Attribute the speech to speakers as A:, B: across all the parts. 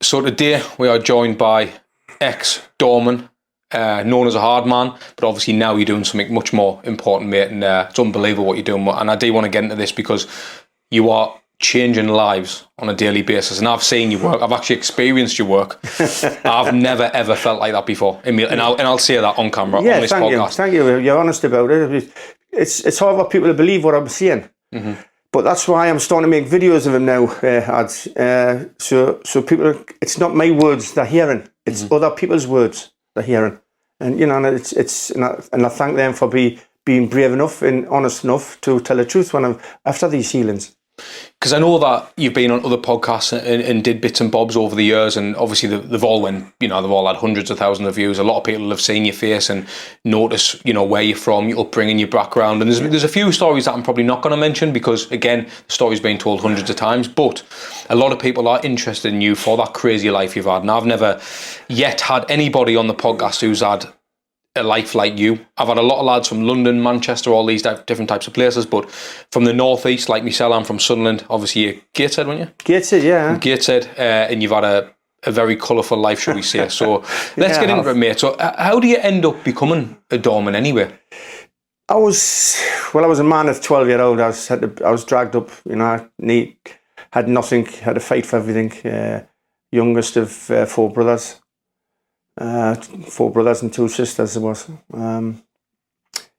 A: So today we are joined by ex-doorman, known as a hard man, but obviously now you're doing something much more important, mate, and it's unbelievable what you're doing. And I do want to get into this because you are changing lives on a daily basis, and I've seen your work. I've actually experienced your work. I've never ever felt like that before, and I'll say that on camera on this podcast.
B: Thank you. You're honest about it. It's hard for people to believe what I'm saying, but that's why I'm starting to make videos of him now. So people, it's not my words they're hearing; it's other people's words they're hearing, and and I thank them for being brave enough and honest enough to tell the truth when I'm after these healings.
A: Because I know that you've been on other podcasts and did bits and bobs over the years, and obviously they've all they've all had hundreds of thousands of views. A lot of people have seen your face and notice, where you're from, your upbringing, your background. And there's a few stories that I'm probably not going to mention because, again, the story's been told hundreds of times. But a lot of people are interested in you for that crazy life you've had. And I've never yet had anybody on the podcast who's had a life like you. I've had a lot of lads from London, Manchester, all these different types of places, but from the northeast, like myself, I'm from Sunderland. Obviously, you're Gateshead, weren't you?
B: Gateshead, yeah.
A: Gateshead, and you've had a very colourful life, shall we say. So let's get into it, mate. So how do you end up becoming a doorman anyway?
B: I was a man at 12-year-old. I was dragged up, had nothing, had to fight for everything. Youngest of four brothers. 4 brothers and 2 sisters it was. And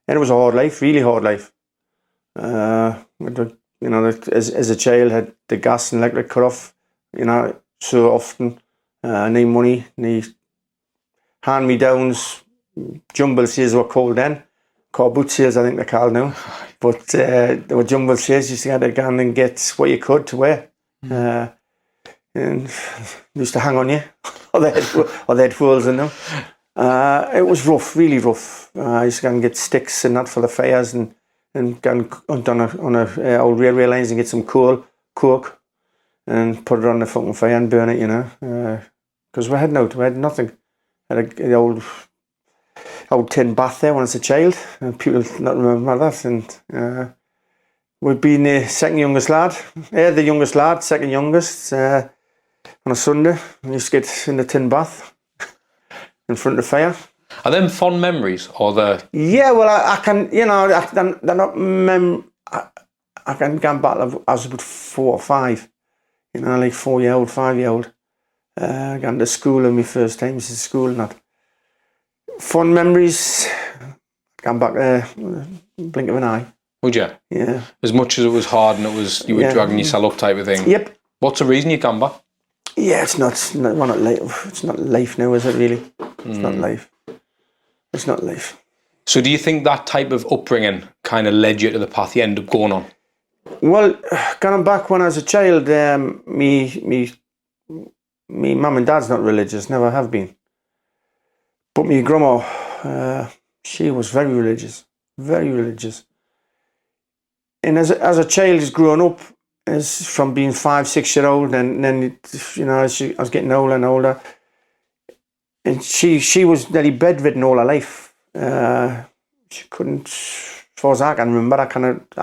B: it was a hard life, really hard life. As a child, had the gas and electric cut off, so often. Need money, need hand-me-downs, jumble sales were called then. Car boot sales, I think they're called now. But there were jumble sales, you used to have to go and get what you could to wear. And they used to hang on you, or they had fools in them. It was rough, really rough. I used to go and get sticks and that for the fires, and go on a old railway lines and get some coke, and put it on the fucking fire and burn it, because we had nothing. Had an old tin bath there when I was a child, and people not remember that. And we'd been the second youngest lad, second youngest. On a Sunday, we used to get in the tin bath in front of the fire.
A: Are them fond memories, or the?
B: Yeah, well, I can, they're not I can go back. I was about 4 or 5, like 4-year-old, 5-year-old. Going to school in my first time to school and that. Fond memories. Gone back blink of an eye.
A: Would you?
B: Yeah.
A: As much as it was hard and you were dragging yourself up type of thing.
B: Yep.
A: What's the reason you come back?
B: Yeah, it's not life. It's not life now, is it really? It's not life. It's not life.
A: So do you think that type of upbringing kind of led you to the path you end up going on?
B: Well, going back when I was a child, me mum and dad's not religious, never have been. But me grandma, she was very religious, very religious. And as a child, is growing up, as from being 5-6-year-old, and then I was getting older and older, and she was nearly bedridden all her life. She couldn't, as far as I can remember, I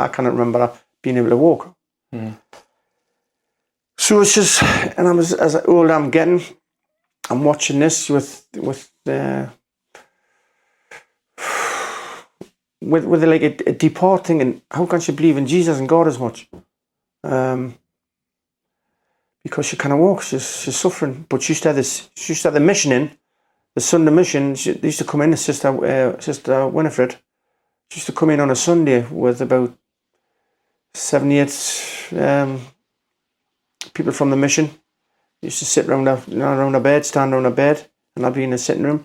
B: cannot remember her being able to walk. So it's just, and as older I'm getting, I'm watching this with like a departing, and how can she believe in Jesus and God as much? Because she can't walk, she's suffering. But she used to have the mission in, the Sunday mission. They used to come in, Sister Winifred. She used to come in on a Sunday with about 7-8 people from the mission. They used to sit around a bed, stand around a bed, and I'd be in the sitting room.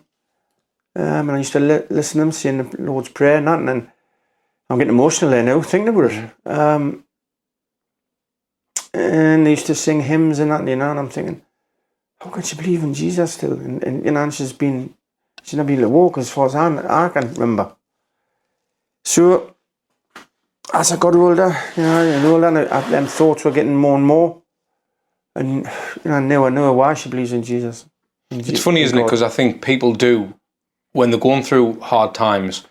B: And I used to listen to them saying the Lord's Prayer and that, and then I'm getting emotional there now thinking about it. And they used to sing hymns and that, and I'm thinking, how can she believe in Jesus still? And she's not been able to walk as far as I can remember. So as I got older, them thoughts were getting more and more, and I know why she believes in Jesus.
A: It's funny, isn't it? Because I think people do, when they're going through hard times,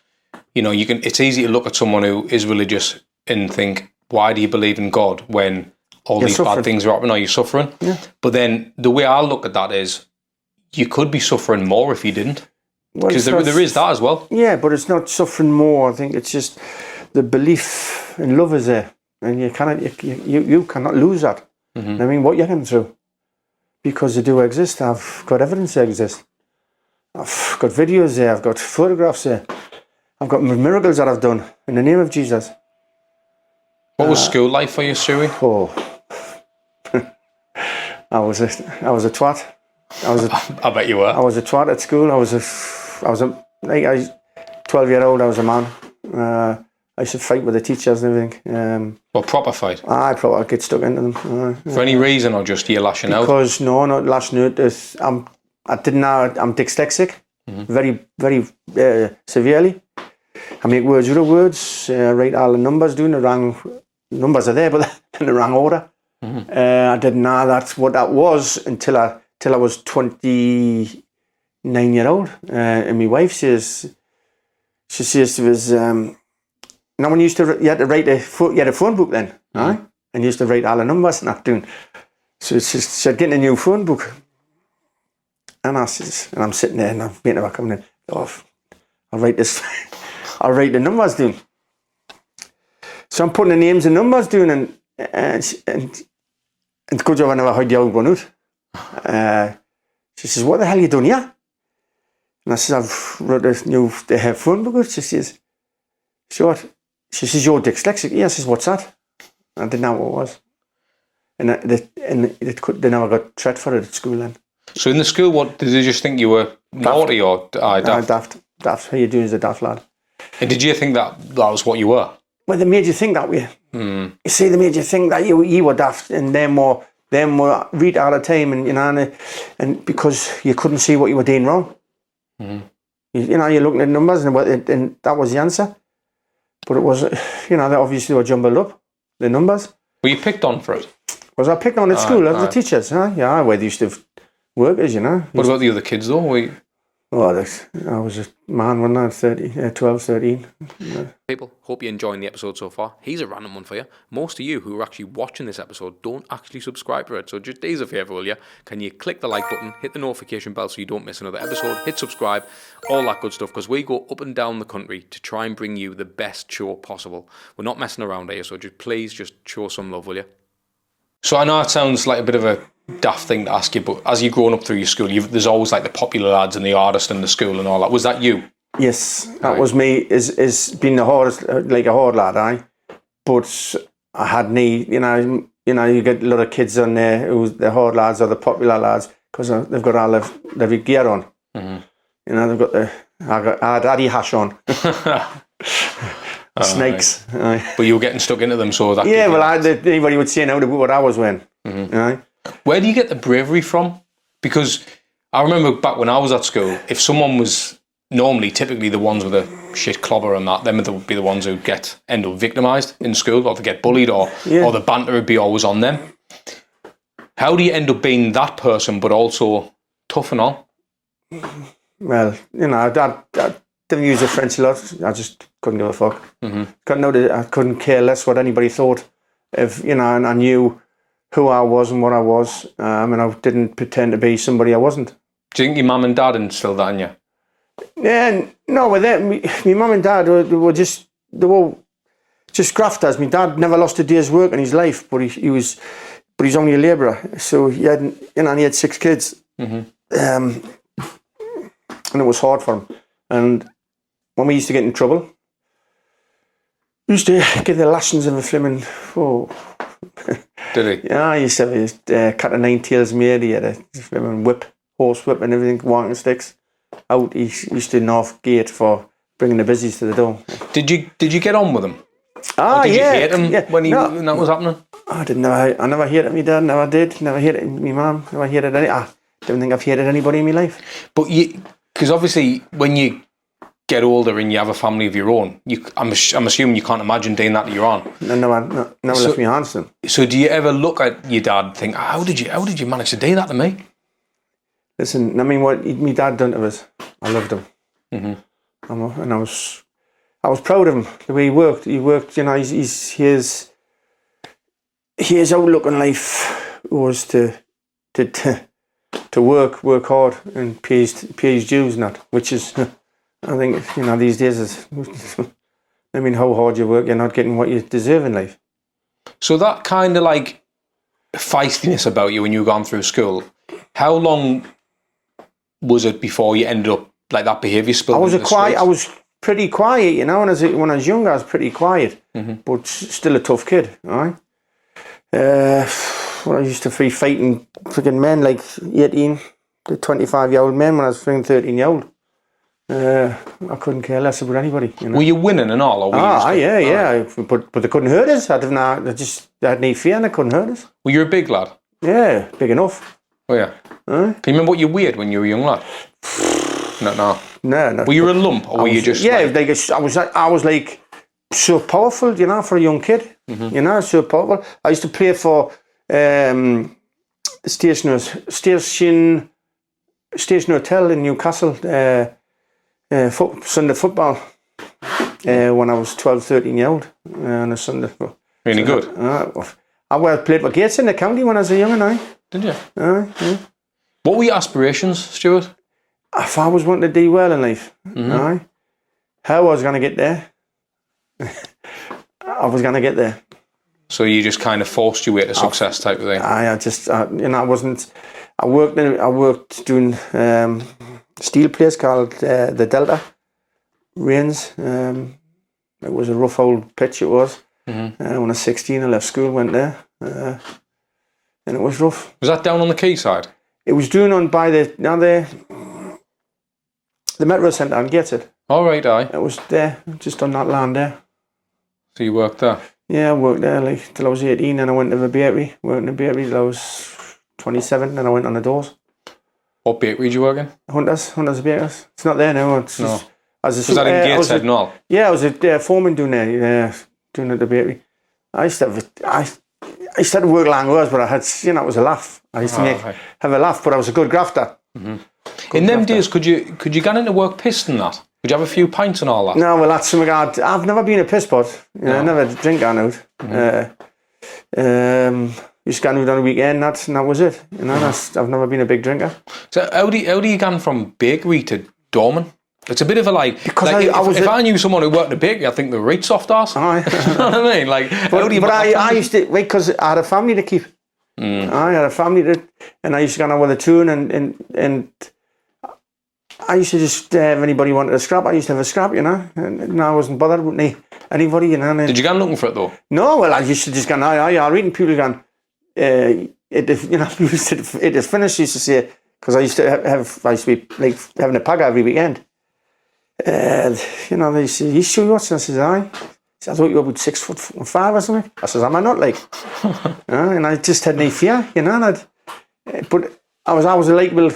A: it's easy to look at someone who is religious and think, why do you believe in God when all these bad things are happening, or you're suffering.
B: Yeah.
A: But then the way I look at that is, you could be suffering more if you didn't. Because there is that as well.
B: Yeah, but it's not suffering more. I think it's just the belief in love is there. And you cannot lose that. I mean, what you're going through. Because they do exist. I've got evidence they exist. I've got videos there. I've got photographs there. I've got miracles that I've done in the name of Jesus.
A: What was school life for you, Stewie?
B: Oh, I was a twat.
A: I bet you were.
B: I was a twat at school. I was a 12-year-old. I was a man. I used to fight with the teachers and everything.
A: Well, proper fight?
B: I'd get stuck into them.
A: For any reason, or just you lashing out?
B: Because, no, not lashing out. I'm dyslexic, very, very severely. I make words out of words, write all the numbers down the wrong... Numbers are there, but in the wrong order. I didn't know that's what that was until I was 29-year-old. And my wife says there was... Now, when you had to write you had a phone book then, right? And you used to write all the numbers and that down. So she said, get a new phone book. And I'm sitting there and I'm waiting about coming in. Oh, I'll write this. I'll write the numbers down. So I'm putting the names and numbers down, and good job I never heard the old one out. She says, what the hell are you doing here? And I says, I've wrote the phone book out. She says, what? She says, you're dyslexic. Yeah, I says, what's that? I didn't know what it was. And they never got treated for it at school then.
A: So in the school, what did they just think you were naughty or daft?
B: Daft. How you doing as a daft lad?
A: And did you think that was what you were?
B: Well, they made you think that way. You see, they made you think that you were daft, and them were read all the time, and and because you couldn't see what you were doing wrong. You're looking at numbers, and that was the answer. But it was, they obviously were jumbled up, the numbers.
A: Were you picked on for it?
B: Was I picked on at school? The teachers, huh? Yeah, where they used to work as,
A: What about the other kids, though?
B: I was a man when I was 12, 13.
C: People, hope you're enjoying the episode so far. Here's a random one for you. Most of you who are actually watching this episode don't actually subscribe to it. So just do us a favour, will you? Can you click the like button, hit the notification bell so you don't miss another episode, hit subscribe, all that good stuff, because we go up and down the country to try and bring you the best show possible. We're not messing around here, so please just show some love, will you?
A: So I know it sounds like a bit of a daft thing to ask you, but as you're growing up through your school, there's always like the popular lads and the artists in the school and all that. Was that you?
B: Yes, that was me. Is being the hardest, like a hard lad, But I had you get a lot of kids on there who's the hard lads or the popular lads because they've got all the big gear on. They've got I had Addy hash on. Snakes.
A: Right. But you were getting stuck into them, so that.
B: Yeah, well, anybody would say now what I was wearing.
A: Where do you get the bravery from? Because I remember back when I was at school, if someone was typically the ones with a shit clobber and that, them would be the ones who end up victimised in school, or they get bullied, or the banter would be always on them. How do you end up being that person, but also tough and all?
B: Well, I didn't use the French a lot. I just couldn't give a fuck. I couldn't care less what anybody thought. If and I knew who I was and what I was. I didn't pretend to be somebody I wasn't.
A: Do you think your mum and dad instilled that in you?
B: Yeah, no, with that, my mum and dad they were just grafters. My dad never lost a day's work in his life, but he's only a labourer. So he had 6 kids, and it was hard for him. And when we used to get in trouble, we used to get the lashings of a flimming.
A: Did he?
B: Yeah, I used to have a cat of 9 tails made. He had a whip, horse whip and everything, walking sticks. Out, he used to North Gate for bringing the busies to the door.
A: Did you get on with him?
B: Or
A: did you hate him when that was happening?
B: I never hated my dad, never did. Never hated my mum, never hated any. I don't think I've hated anybody in my life.
A: But because obviously when you get older and you have a family of your own, I'm assuming you can't imagine doing that to your aunt.
B: No, left me hands to them. So
A: do you ever look at your dad and think, how did you manage to do that to me?
B: Listen, what my dad done to us, I loved him. And I was proud of him, the way he worked. He worked, he his outlook on life was to work hard and pay his dues, not, which is, I think, these days is, I mean, how hard you work, you're not getting what you deserve in life.
A: So that kind of like feistiness about you when you were going through school, how long was it before you ended up like that behaviour spilled?
B: I was pretty quiet, when I was young, I was pretty quiet, but still a tough kid, all right? I used to be fighting freaking men like 18 to 25-year-old men when I was freaking 13-year-old. I couldn't care less about anybody.
A: Were you winning and all? Or were
B: yeah. But they couldn't hurt us. I had no fear and they couldn't hurt us.
A: Were you a big lad?
B: Yeah, big enough.
A: Oh yeah. Can you remember what you weighed when you were a young lad? No. Were you a lump or were you just?
B: Yeah, I was like so powerful, for a young kid. So powerful. I used to play for Station Hotel in Newcastle. Sunday football when I was 12, 13 year old on a Sunday.
A: Really good.
B: I played for Gates in the county when I was a young and
A: Did you?
B: Yeah.
A: What were your aspirations, Stuart?
B: If I was wanting to do well in life, how I was going to get there, I was going to get there.
A: So you just kind of forced your way to success type of thing?
B: I wasn't. I worked doing steel place called the Delta Rains. It was a rough old pitch. It was. When I was 16, I left school, went there, and it was rough.
A: Was that down on the quayside?
B: It was doing on by the Metro Centre and Gateshead.
A: All right, aye.
B: It was there, just on that land there.
A: So you worked there?
B: Yeah, I worked there till I was 18, and I went to the bakery. Worked in the bakery till I was 27, and I went on the doors.
A: What bakery did you work in?
B: Hunters Bakers. It's not there now. Was
A: that in Gateshead and all?
B: Yeah, I was a foreman doing there, doing at the bakery. I used to work long hours, but I had, it was a laugh. I used to have a laugh, but I was a good grafter.
A: In them days, could you get into work pissed and that? Would you have a few pints and all that?
B: No, well, that's something I've never been a piss pot. I never drink on out. Just got out on a weekend, and that was it. I've never been a big drinker.
A: So how do you go from bakery to doorman? It's a bit of a because if I knew someone who worked in a bakery, I think they're right soft arse. You know what I mean?
B: I used to because I had a family to keep. I had a family and I used to go on with a tune and I used to just if anybody wanted a scrap, I used to have a scrap, and I wasn't bothered with anybody, Did
A: you go looking for it though?
B: No, well, I used to just go, I reading people going, it is finished. Used to say because I used to be like having a pag every weekend. They say, "You Stu Watson?" I says, "Aye." I thought you were about 6'5" or something. I says, "Am I not like?" And I just had no fear, but I was a likable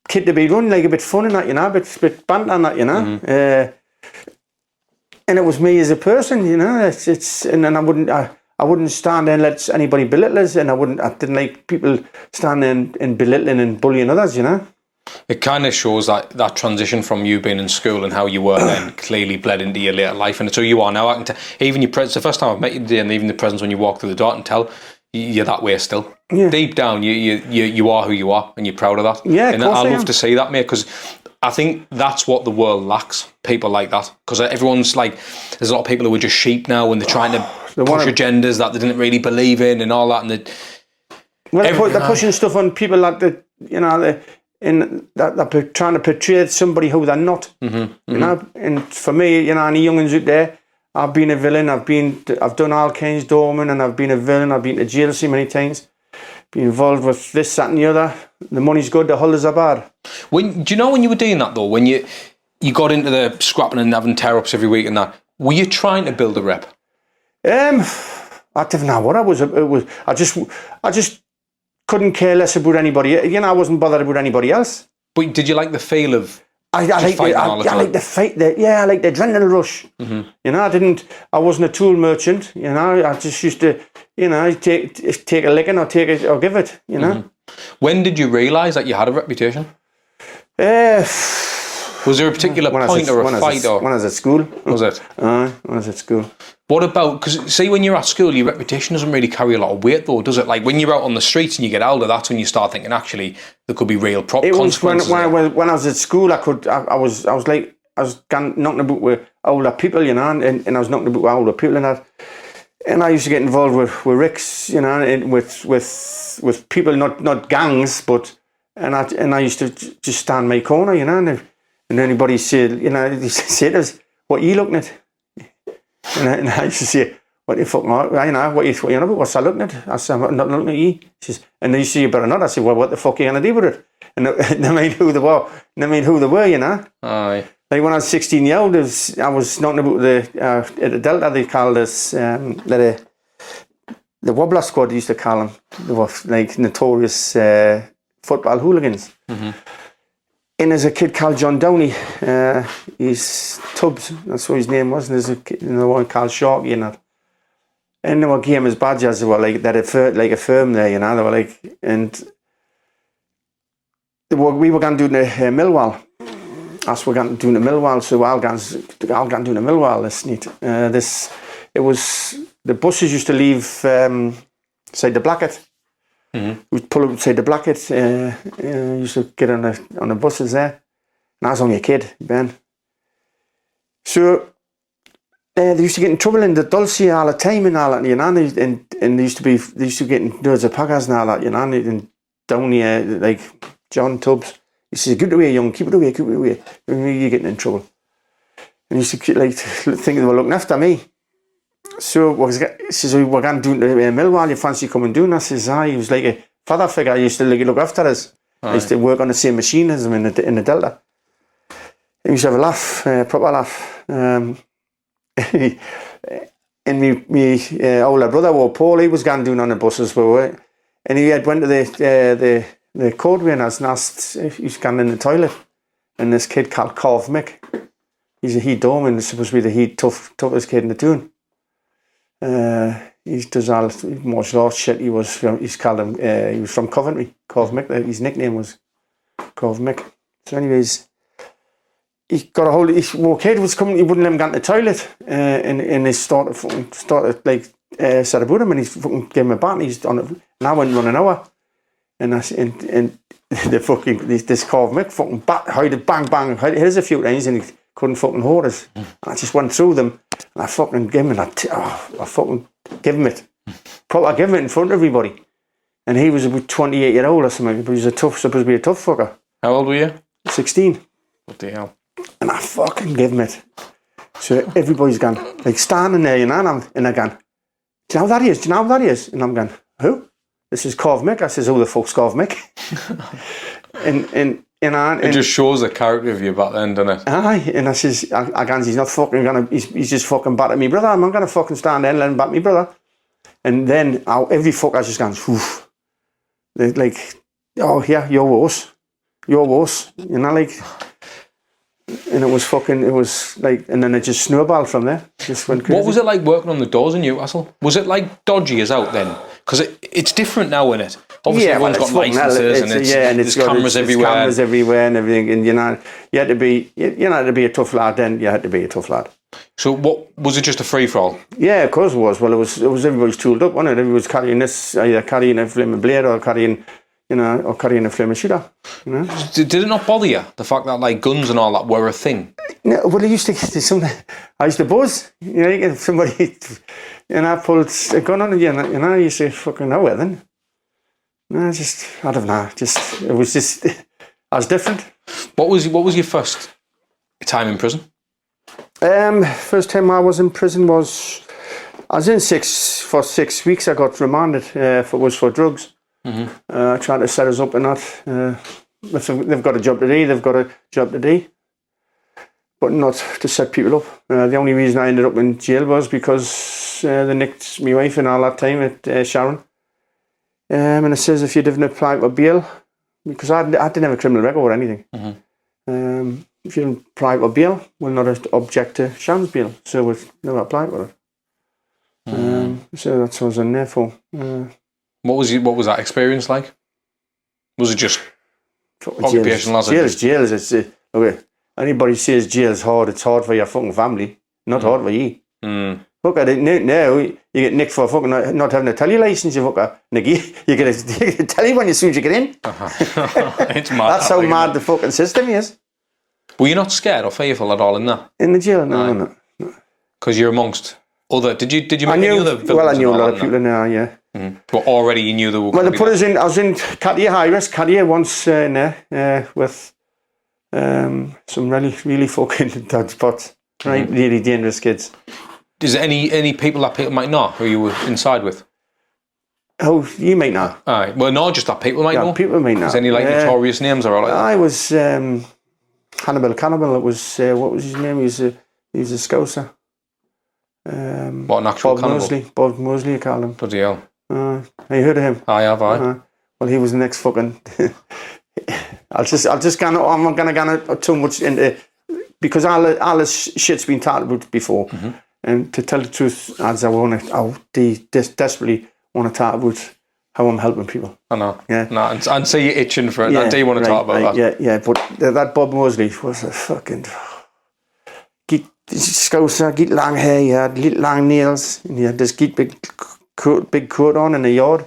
B: kid to be run, like a bit fun and that, a bit banter and that, and it was me as a person, and then I wouldn't stand there and let anybody belittle us, and I didn't like people standing and belittling and bullying others,
A: It kind of shows that transition from you being in school and how you were then clearly bled into your later life, and it's who you are now. I can even your presence. The first time I've met you today, and even the presence when you walk through the door, and tell you're that way still. Yeah. Deep down, you are who you are, and you're proud of that.
B: Yeah,
A: and I love to see that, mate, because I think that's what the world lacks. People like that, because everyone's like, there's a lot of people who are just sheep now, and they're trying to push agendas that they didn't really believe in, and all that. And
B: they're pushing stuff on people that they're trying to portray somebody who they're not. And for me, any young'uns out there, I've been a villain. I've done all kinds, doorman, and I've been a villain. I've been to jail so many times. Been involved with this, that, and the other. The money's good, the holidays are bad.
A: Do you know when you were doing that though? When you got into the scrapping and having tear-ups every week and that, were you trying to build a rep?
B: I didn't know what I was. I just couldn't care less about anybody. I wasn't bothered about anybody else.
A: But did you like the feel of? I like
B: the fight. I like the adrenaline rush. I wasn't a tool merchant. I just used to, take a licking or take it or give it. When
A: did you realise that you had a reputation? Was there a particular point or a fight?
B: When I was at school.
A: Was it?
B: When I was at school.
A: What about, because see, when you're at school, your reputation doesn't really carry a lot of weight, though, does it? Like when you're out on the streets and you get older, that's when you start thinking, actually, there could be real consequences.
B: When I was at school, I was knocking about with older people, you know, and I was knocking about with older people and that. And I used to get involved with ricks, you know, and with people, not gangs, but and I used to just stand my corner, you know, and anybody said, you know, they said to us, "What are you looking at?" And I used to say, "What the fuck, you know, what you on about? What's I looking at?" I said, "I'm not looking at you." She says, and they used to say, "You better not." I said, "Well, what the fuck are you gonna do with it?" And I mean who they were, you know.
A: Aye.
B: Like when I was 16 years old, I was knocking about at the Delta, they called us the Wobbler Squad, they used to call them. They were like notorious football hooligans. Mm-hmm. And there's a kid called John Downey, he's Tubbs, that's what his name was, and there's another one called Sharky and that. And they were game as badgers, they were like, they had like a firm there, you know, they were like, and we were going to do the Millwall. As we're going to do the Millwall, so I'll going to do the Millwall this night. It was, the buses used to leave, say the Blackett. Mm-hmm. We'd pull up beside the Blackett, used to get on the buses there. And I was only a kid, Ben. So they used to get in trouble in the Dulce all the time and all that, you know, and they used to get in loads of packers and all that, you know, and down here, like John Tubbs. He says, "Keep it away, young, keep it away. You're getting in trouble." And he used to like think they were looking after me. So he says, "We're going to do Millwall, you fancy coming doing?" I says, "Aye." He was like a father figure. He used to like look after us. Aye. I used to work on the same machine as him in the Delta. He used to have a laugh, proper laugh. And me older brother, Paul, he was going doing on the buses, and he had went to the codeway and asked if he's gone in the toilet. And this kid called Corv Mick, he's a heat doorman, supposed to be the toughest kid in the tune. He does all martial arts shit. He was from Coventry, Corv Mick, his nickname was Corv Mick. So anyways, he got a hold of, his kid was coming, he wouldn't let him go in the toilet, and he started like, said about him, and he fucking gave him a bat, and he's on it, and I went and run an hour. And the fucking this Corv Mick fucking bang, hit us a few times and he couldn't fucking hold us. And I just went through them and I fucking gave him I fucking give him it. Probably I gave him it in front of everybody. And he was about 28 years old or something, but he was supposed to be a tough fucker.
A: How old were you?
B: 16.
A: What the hell? And
B: I fucking gave him it. So everybody's gone, like standing there, you know, and they're going, "Do you know who that is? Do you know who that is?" And I'm going, "Who?" "This is Corv Mick." I says, "Who the fuck's Corv Mick?" and it
A: just shows the character of you back then, doesn't it?
B: Aye, and I says, he's not fucking gonna, he's just fucking battered me brother. I'm not gonna fucking stand there and let him bat me brother. And then every fucker just gone, "Oof." They're like, "Oh yeah, you're worse, you know, like." And it was like, and then it just snowballed from there. Just went crazy.
A: What was it like working on the doors in Newcastle? Was it like dodgy as out then? Because it's different now, isn't it? Obviously, everyone's got licenses and there's cameras everywhere.
B: There's cameras everywhere and everything. And you know, you had to be a tough lad then. You had to be a tough lad.
A: So what was it? Just a free for all?
B: Yeah, of course it was. Well, it was everybody's tooled up, wasn't it? Everybody's carrying this, either carrying a flaming blade or carrying a flaming shooter. You know?
A: Did it not bother you, the fact that like guns and all that were a thing?
B: No, well, I used to buzz. You know, you get somebody, and I pulled a gun on it, you know, I used to fucking know it then. No, I don't know. I was different.
A: What was your first time in prison?
B: First time I was in prison was, I was in for 6 weeks. I got remanded for drugs. Mm-hmm. Trying to set us up and that. They've got a job to do, but not to set people up. The only reason I ended up in jail was because they nicked my wife and all that time at Sharon. And it says if you didn't apply for bail, because I didn't have a criminal record or anything. Mm-hmm. If you didn't apply for bail, we'll not object to Sharon's bail. So we've never applied for it. Mm-hmm. So that's what I was in there for.
A: What was that experience like? Was it just occupational hazard?
B: Jail is okay. anybody says jail's hard, it's hard for your fucking family, not hard for you. Look at it now, you get nicked for fucking not having a telly license, you fucker. You get a telly when as soon as you get in.
A: It's mad.
B: That's how mad the fucking system is.
A: Were you not scared or fearful at all in that?
B: In the jail? No.
A: Because you're amongst other... Did you make any other villains?
B: Well, I knew a lot of people in there, yeah.
A: But already you knew there were...
C: Well,
B: they put us in... I was in hairiest once in there with some really fucking dog spots. Right, really dangerous kids.
A: Is there any people that people might know who you were inside with?
B: Oh, you might know.
A: Aye. Well, no, just that people might know.
B: People might know.
A: Is there any notorious names or all like that?
B: I was Hannibal Cannibal. It was what was his name? He was a Scouser.
A: What, an actual cannibal?
B: Bob Mosley, I call him.
A: Bloody hell.
B: Have you heard of him?
A: I have, aye.
B: Well, he was the next fucking... I'm not gonna go too much into... Because all this shit's been talked about before. And to tell the truth, I desperately want to talk about how I'm helping people.
A: I know.
B: Yeah.
A: No, and so you're itching for it. Yeah, I do want to talk about that.
B: Yeah. But that Bob Mosley was a fucking... Scouser, get long hair, he had little long nails, and he had this big coat on in the yard.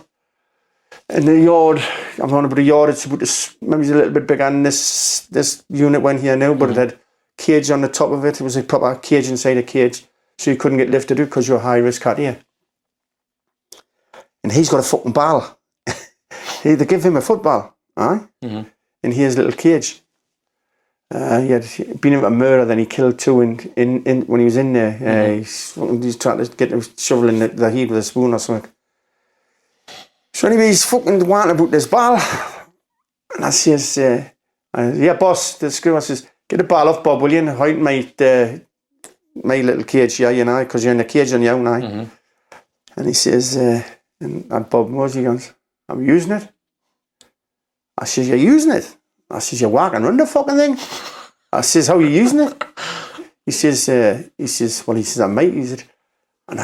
B: In the yard, I'm on about the yard, it's about this, maybe it's a little bit bigger than this unit went here now, but it had cage on the top of it. It was a proper cage inside a cage, so you couldn't get lifted out because you're a high-risk cat here. And he's got a fucking ball. They give him a football, aye? In his little cage. He had been in a murder, then he killed two in when he was in there. He's trying to get him shoveling the heat with a spoon or something. So anyway, he's fucking wanting about this ball. And I says, yeah, boss, the screw says, get the ball off, Bob, will you? And hide my little cage here, you know, because you're in the cage on your own now. And he says, and Bob Mosley goes, I'm using it. I says, you're using it? I says, you're walking around the fucking thing? I says, how are you using it? He says, I might use it. And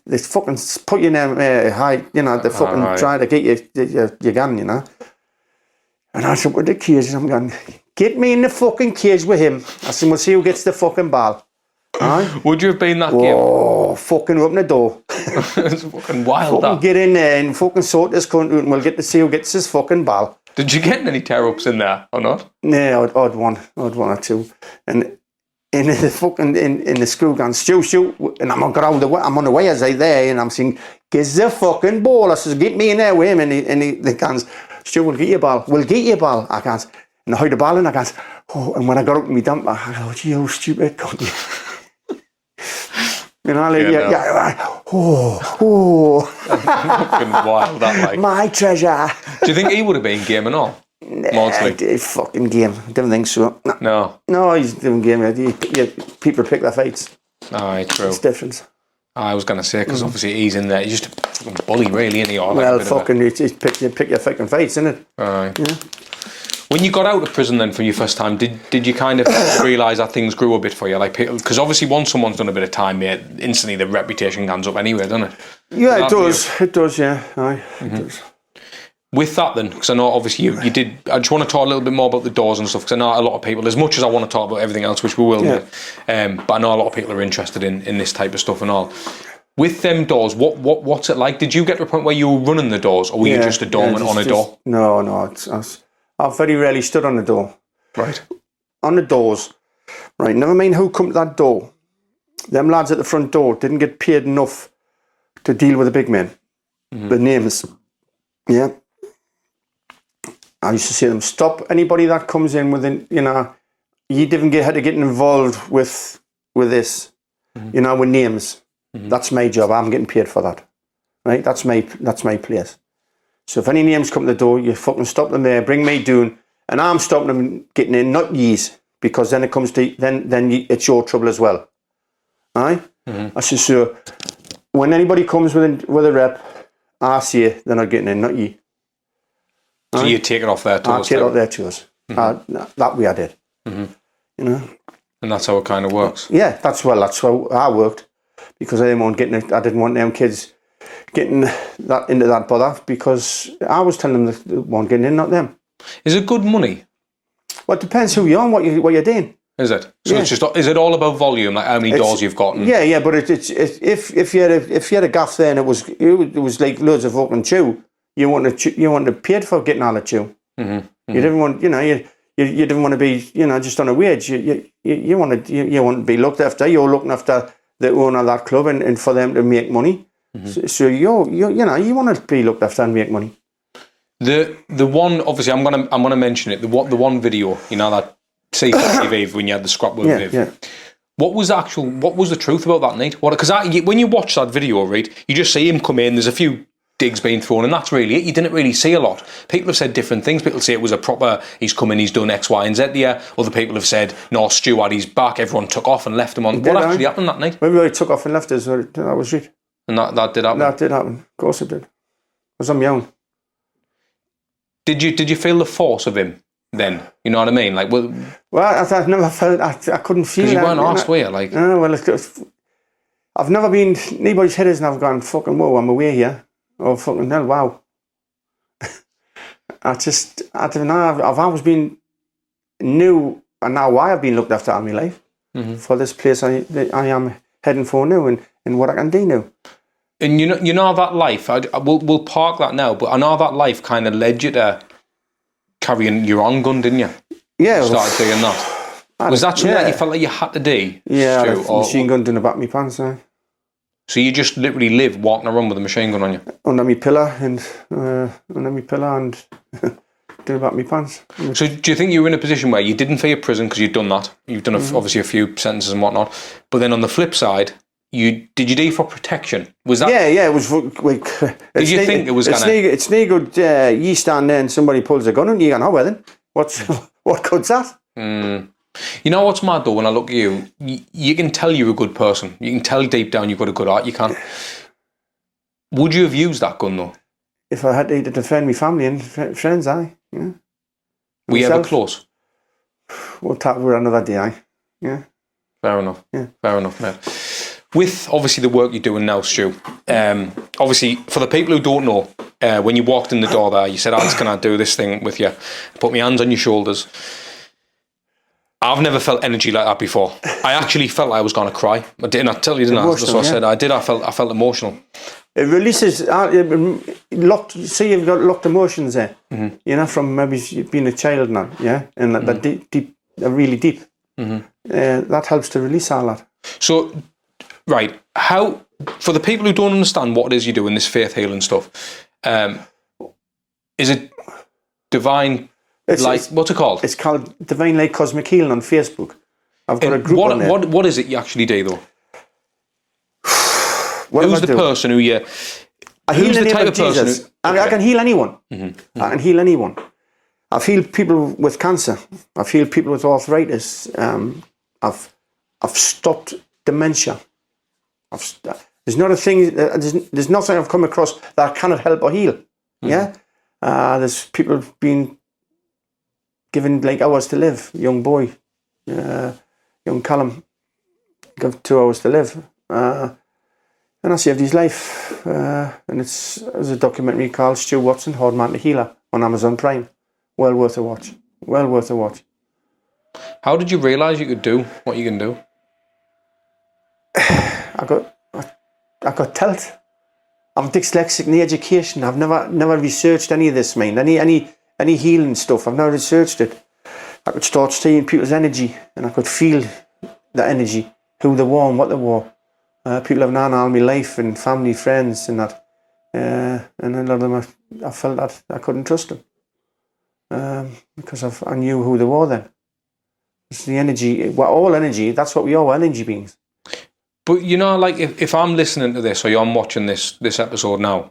B: they fucking put you in there high, you know, they fucking try to get your gun, you know. And I said, with the cage, and I'm going, get me in the fucking cage with him. I said, we'll see who gets the fucking ball. Right?
A: Would you have been that game?
B: Oh, fucking open the door.
A: It's fucking wild,
B: fucking get in there and fucking sort this cunt out and we'll get to see who gets his fucking ball.
A: Did you get any tear-ups in there or not?
B: No, I'd one or two. And in the fucking in the screw gun, shoot, and I'm on the way as I there, and I'm saying, get the fucking ball. I says, get me in there with him, and the guns, Stu, we'll get your ball. I can't. And I hide the ball in, I can't. Oh, and when I got up in my dumper, I go, gee, you stupid cunt. You know, like,
A: Fucking wild, that like.
B: My treasure.
A: Do you think he would have been game and all?
B: Fucking game. Didn't think so. No, he's doing game. People pick their fights.
A: Aye, true.
B: It's different.
A: I was going to say, because obviously he's in there. He's just a fucking bully, really, isn't he?
B: Well, fucking, you pick your fucking fights, isn't it?
A: Aye.
B: Yeah.
A: When you got out of prison then for your first time, did you kind of realise that things grew a bit for you? Like, because obviously once someone's done a bit of time, mate, instantly the reputation guns up anyway, doesn't it?
B: Yeah, it does. It does, yeah. Aye, it does.
A: With that then, because I know obviously you did, I just want to talk a little bit more about the doors and stuff, because I know a lot of people, as much as I want to talk about everything else, which we will, but I know a lot of people are interested in this type of stuff and all. With them doors, what's it like? Did you get to a point where you were running the doors, or were you just a doorman on a door?
B: No, I've very rarely stood on the door.
A: Right.
B: On the doors. Right, never mind who come to that door. Them lads at the front door didn't get paid enough to deal with the big men. The names. Yeah. I used to say to them, stop anybody that comes in within, you know, you didn't had to get involved with this, you know, with names. That's my job. I'm getting paid for that. Right? That's my place. So if any names come to the door, you fucking stop them there, bring me down, and I'm stopping them getting in, not ye's, because then it comes to, it's your trouble as well. Aye? I said, so when anybody comes with a rep, I say they're not getting in, not ye.
A: So you take it off their toes?
B: I take it off their toes. That way I did. You know? And
A: that's how it kind of works?
B: Yeah, that's how I worked, because I didn't want them kids getting that into that bother, because I was telling them that they weren't getting in, not them.
A: Is it good money?
B: Well, it depends who you're on, what you're doing.
A: Is it? So it's just, is it all about volume, like how many doors you've got?
B: Yeah, but if you had a gaff there and it was like loads of fucking chew, you wanted to pay for getting all the chew. You didn't want, you didn't want to be, just on a wage. You want to be looked after. You're looking after the owner of that club and for them to make money. So you want to be looked after and make money.
A: The one, obviously, I'm gonna mention it. The one video, that C50 Viv, when you had the scrap with Viv.
B: Yeah.
A: What was the truth about that night? Because when you watch that video, right, you just see him come in. There's a few digs being thrown, and that's really it. You didn't really see a lot. People have said different things. People say it was a proper, he's come in, he's done X, Y, and Z there. Other people have said, no, Stu had his back. Everyone took off and left him on. What actually happened that night?
B: Everybody took off and left us. That was it.
A: And that did happen.
B: That did happen. Of course it did. I was on my own.
A: Did you feel the force of him then? You know what I mean? Like, well,
B: I've never felt. I couldn't feel.
A: Because you weren't asked, were you? Like,
B: I've never been. Anybody's head is, and I've gone fucking whoa. I'm away here. Oh fucking hell! Wow. I don't know. I've always been new, and now why I've been looked after all my life for this place I am heading for now, and what I can do now.
A: And you know that life. We'll park that now. But I know that life kind of led you to carrying your own gun, didn't you?
B: Yeah.
A: Started doing that. Was that something that you felt like you had to do?
B: Yeah, Stu, machine gun in the back of my pants.
A: So you just literally live walking around with a machine gun on you?
B: Under my pillar and doing the back of my pants.
A: So do you think you were in a position where you didn't fear prison because you'd done that? You've done obviously a few sentences and whatnot. But then on the flip side, did you do for protection? Was that?
B: Yeah, it was.
A: Did you think it was going to?
B: It's no good. You stand there and somebody pulls a gun on you. You go, oh well then, what good's that?
A: You know what's mad though? When I look at you, you can tell you're a good person. You can tell deep down you've got a good heart. You can't. Would you have used that gun though?
B: If I had to defend my family and friends, yeah.
A: Were you ever close?
B: We'll talk about another day, yeah.
A: Fair enough.
B: Yeah.
A: Fair enough, mate. With obviously the work you're doing now, Stu, obviously for the people who don't know, when you walked in the door there, you said, Alex, can I do this thing with you? I put my hands on your shoulders. I've never felt energy like that before. I actually felt like I was going to cry. I didn't. I tell you, didn't I? That's what I said. I did. I felt emotional.
B: It releases locked. See, you've got locked emotions there. From maybe being a child now, yeah, and that deep, really deep. That helps to release all that.
A: So, right, how for the people who don't understand what it is you do in this faith healing stuff, is it divine? What's it called?
B: It's called Divine Light Cosmic Healing on Facebook. I've got a group on there.
A: What is it you actually do though? Who's the person who you...
B: Who's the type of person who... I can heal anyone. I can heal anyone. I've healed people with cancer. I've healed people with arthritis. I've stopped dementia. There's not a thing... There's nothing I've come across that I cannot help or heal. Yeah? There's people being given like hours to live. Young boy, young Callum, got 2 hours to live. And I saved his life. And there's a documentary called Stu Watson, Hard Man to Healer on Amazon Prime. Well worth a watch. Well worth a watch.
A: How did you realise you could do what you can do?
B: I got told. I'm dyslexic in the education. I've never researched any of this, mind. Any healing stuff. I've never researched it. I could start studying people's energy, and I could feel the energy, who they were and what they were. People have known all my life and family, friends, and that. And a lot of them, I felt that I couldn't trust them because I knew who they were then. It's the energy. We're all energy. That's what we are. We're energy beings.
A: But like if I'm listening to this or I'm watching this episode now,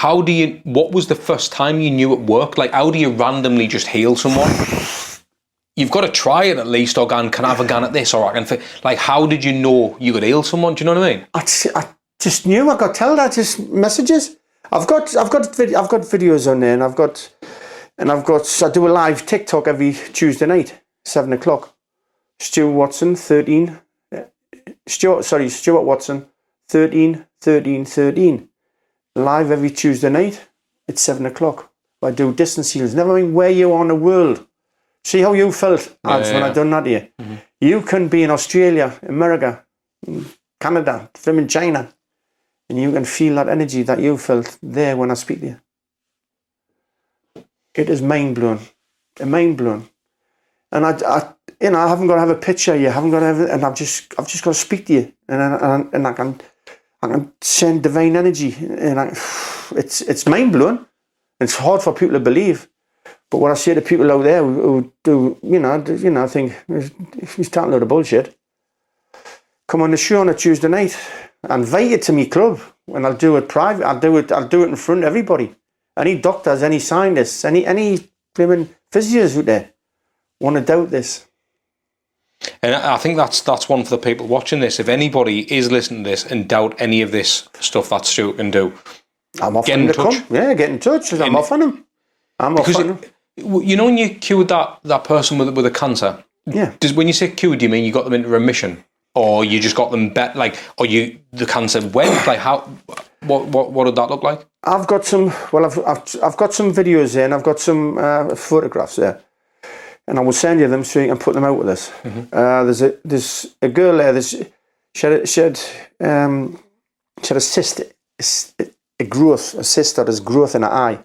A: what was the first time you knew it worked? Like, how do you randomly just heal someone? You've got to try it at least, or can I have a gun at this, or I can like, how did you know you could heal someone? Do you know what I mean?
B: I just knew. I got told that, just messages. I've got videos on there, and I do a live TikTok every Tuesday night, 7:00. Stu Watson 13. Stuart Watson 13. Live every Tuesday night at 7:00. I do distance heals. Never mind where you are in the world. See how you felt when I done that to you. You can be in Australia, America, Canada, from China, and you can feel that energy that you felt there when I speak to you. It is mind-blowing. Mind blowing. And I haven't got to have a picture. You haven't got to have, and I've just got to speak to you, and I can send divine energy, and it's mind blowing. It's hard for people to believe, but what I say to people out there who do, think he's talking a load of bullshit. Come on the show on a Tuesday night. Invite you to me club, and I'll do it private. I'll do it in front of everybody. Any doctors, any scientists, any women physios out there want to doubt this.
A: And I think that's one for the people watching this. If anybody is listening to this and doubt any of this stuff that Stu can do,
B: I'm offering to come. Yeah, get in touch. I'm offering them.
A: You know when you cured that person with a cancer?
B: Yeah.
A: When you say cured, do you mean you got them into remission? Or you just got them the cancer went? Like how? What did that look like?
B: I've got some. Well, I've got some videos there, and I've got some photographs there, and I will send you them so you can put them out with us. There's a girl there. She had a cyst, a cyst that is growth in her eye,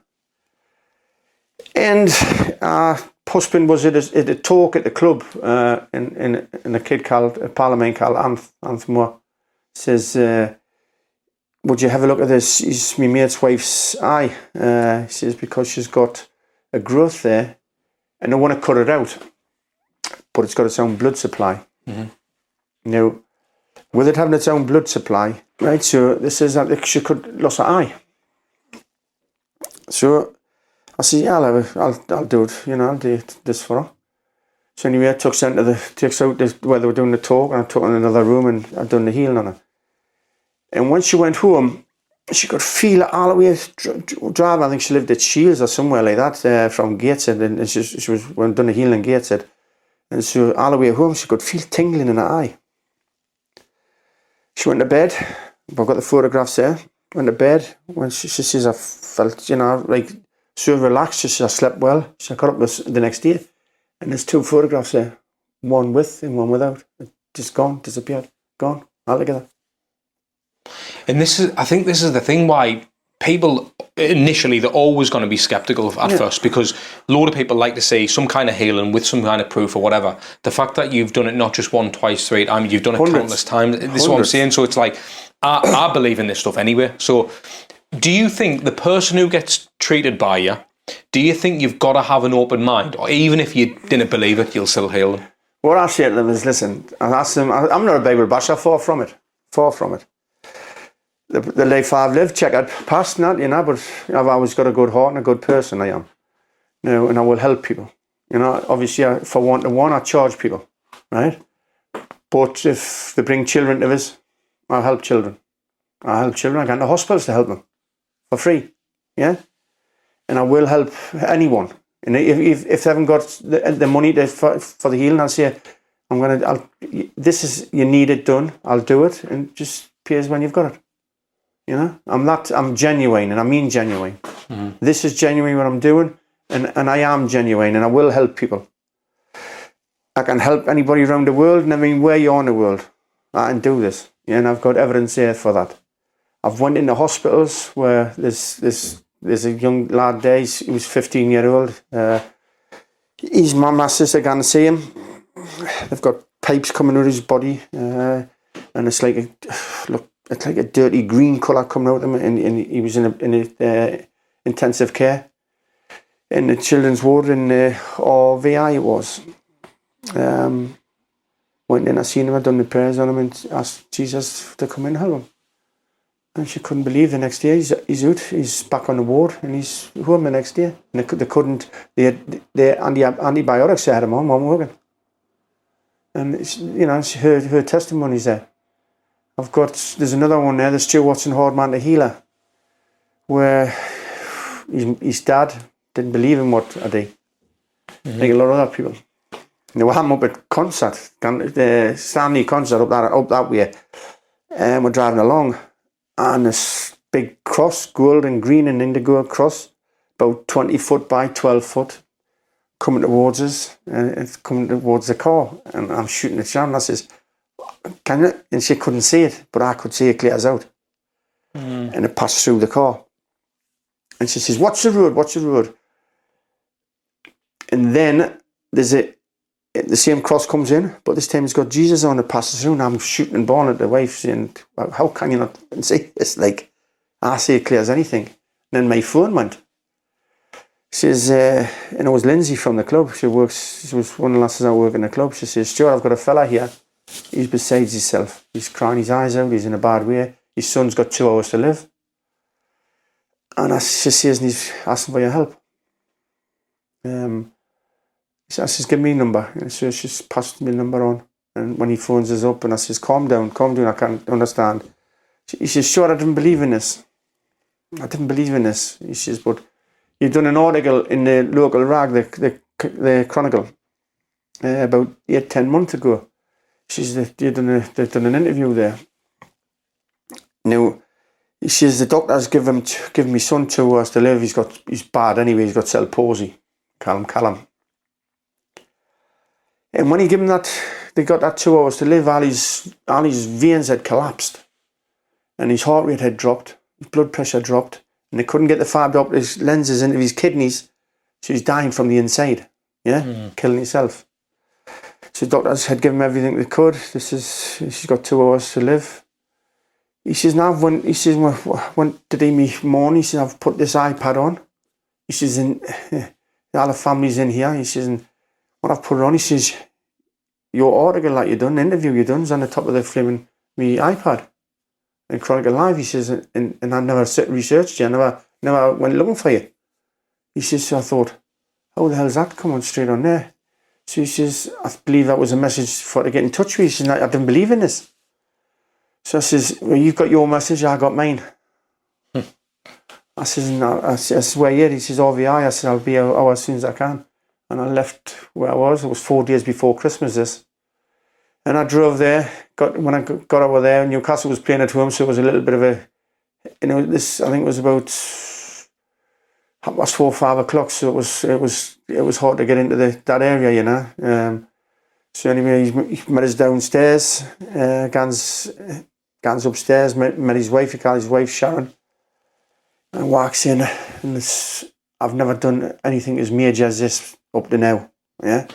B: and husband was at a talk at the club, in a kid called a Parliament called Anthmore. Says, would you have a look at this? It's my mate's wife's eye. He says, because she's got a growth there and they want to cut it out, but it's got its own blood supply. Now, with it having its own blood supply, right, so this is that she could lose her eye. So I said, yeah, I'll do it, I'll do this for her. So anyway, I takes out where they were doing the talk, and I took her in another room and I'd done the healing on her. And when she went home, she could feel it all the way driving. I think she lived at Shields or somewhere like that, from Gateshead, and she was done the healing in Gateshead. And so all the way home, she could feel tingling in her eye. She went to bed. I've got the photographs there. Went to bed. When she says, I felt, so relaxed. She says, I slept well. She got up the next day. And there's two photographs there. One with and one without. Just gone, disappeared, gone, altogether.
A: And I think this is the thing why people initially, they're always going to be skeptical at first, because a lot of people like to see some kind of healing with some kind of proof or whatever. The fact that you've done it not just one, twice, three times, you've done it countless times. This is what I'm saying. So it's like, I believe in this stuff anyway. So do you think the person who gets treated by you, do you think you've got to have an open mind? Or even if you didn't believe it, you'll still heal them?
B: What I say to them is, listen, I ask them, I'm not a Bible basher, far from it. The life I've lived, check out past that, but I've always got a good heart and a good person, I am. And I will help people. Obviously, for one-to-one, I charge people, right? But if they bring children to us, I'll help children. I go into hospitals to help them for free, yeah? And I will help anyone. And if they haven't got the money for the healing, I'll say, you need it done, I'll do it, and just pay us when you've got it. I'm genuine, and I mean genuine. This is genuine what I'm doing, and I am genuine, and I will help people. I can help anybody around the world, and I mean where you are in the world. I can do this, and I've got evidence there for that. I've went into hospitals where there's a young lad there, he was 15 years old. His mum asked us to go and see him. They've got pipes coming out of his body, and it's like a dirty green colour coming out of him, and he was in intensive care in the children's ward in RVI it was. Went in, I seen him, I done the prayers on him and asked Jesus to come in and help him. And she couldn't believe the next day he's out, he's back on the ward, and he's home the next day. And the antibiotics they had him on weren't working. And her testimony's there. There's another one there, the Stu Watson Hard Man the Healer, where his dad didn't believe in what I did, like a lot of other people. Now I'm up at concert, the Stanley concert up that way, and we're driving along, and this big cross, gold and green and indigo cross, about 20 foot by 12 foot, coming towards us, and it's coming towards the car, and I'm shooting at Sharon. I says, "Can you?" And she couldn't see it, but I could see it clear as out. And it passed through the car. And she says, "Watch the road, watch the road." And then the same cross comes in, but this time it's got Jesus on it, passes through, and I'm shooting and bawling at the wife, saying, "Well, how can you not see?" It's like, I see it clear as anything. And then my phone went. She says, and it was Lindsay from the club. She was one of the lasses that work in the club. She says, "Stuart, I've got a fella here. He's besides himself. He's crying his eyes out. He's in a bad way. His son's got 2 hours to live." And she says, and he's asking for your help. I says, "Give me a number." And so she's passed me the number on. And when he phones us up, and I says, calm down, I can't understand." He says, "Sure, I didn't believe in this. I didn't believe in this." He says, "But you've done an article in the local rag, the Chronicle, about 8-10 months ago." She says, they've done an interview there. Now, he says, "The doctor's given my son 2 hours to live. He's bad anyway. He's got cell palsy. Callum. And when he gave him that, they got that 2 hours to live, all his veins had collapsed, and his heart rate had dropped, his blood pressure dropped, and they couldn't get the fibre optic lenses into his kidneys, so he's dying from the inside, killing himself. So the doctors had given him everything they could. She's got 2 hours to live." He says, "Now when today me morning, he says, I've put this iPad on." He says, "And all the family's in here." He says, "And when I've put it on," he says, "your article that you done, the interview you done, is on the top of the flaming me iPad in Chronicle Live." He says, and I never researched you, I never went looking for you. He says, "So I thought, how the hell is that coming straight on there?" So he says, "I believe that was a message for to get in touch with you." He says, "I didn't believe in this." So I says, "Well, you've got your message, I got mine." I says, "No, I swear you." He says, "RVI." I said, "I'll be out as soon as I can." And I left where I was. It was 4 days before Christmas, this. And I drove there. When I got over there, Newcastle was playing at home, so it was a little bit of a, I think it was about 4:30, 5 o'clock. So it was hard to get into that area, So anyway, he met us downstairs. Gans upstairs, met his wife. He called his wife Sharon, and walks in. And I've never done anything as major as this up to now, And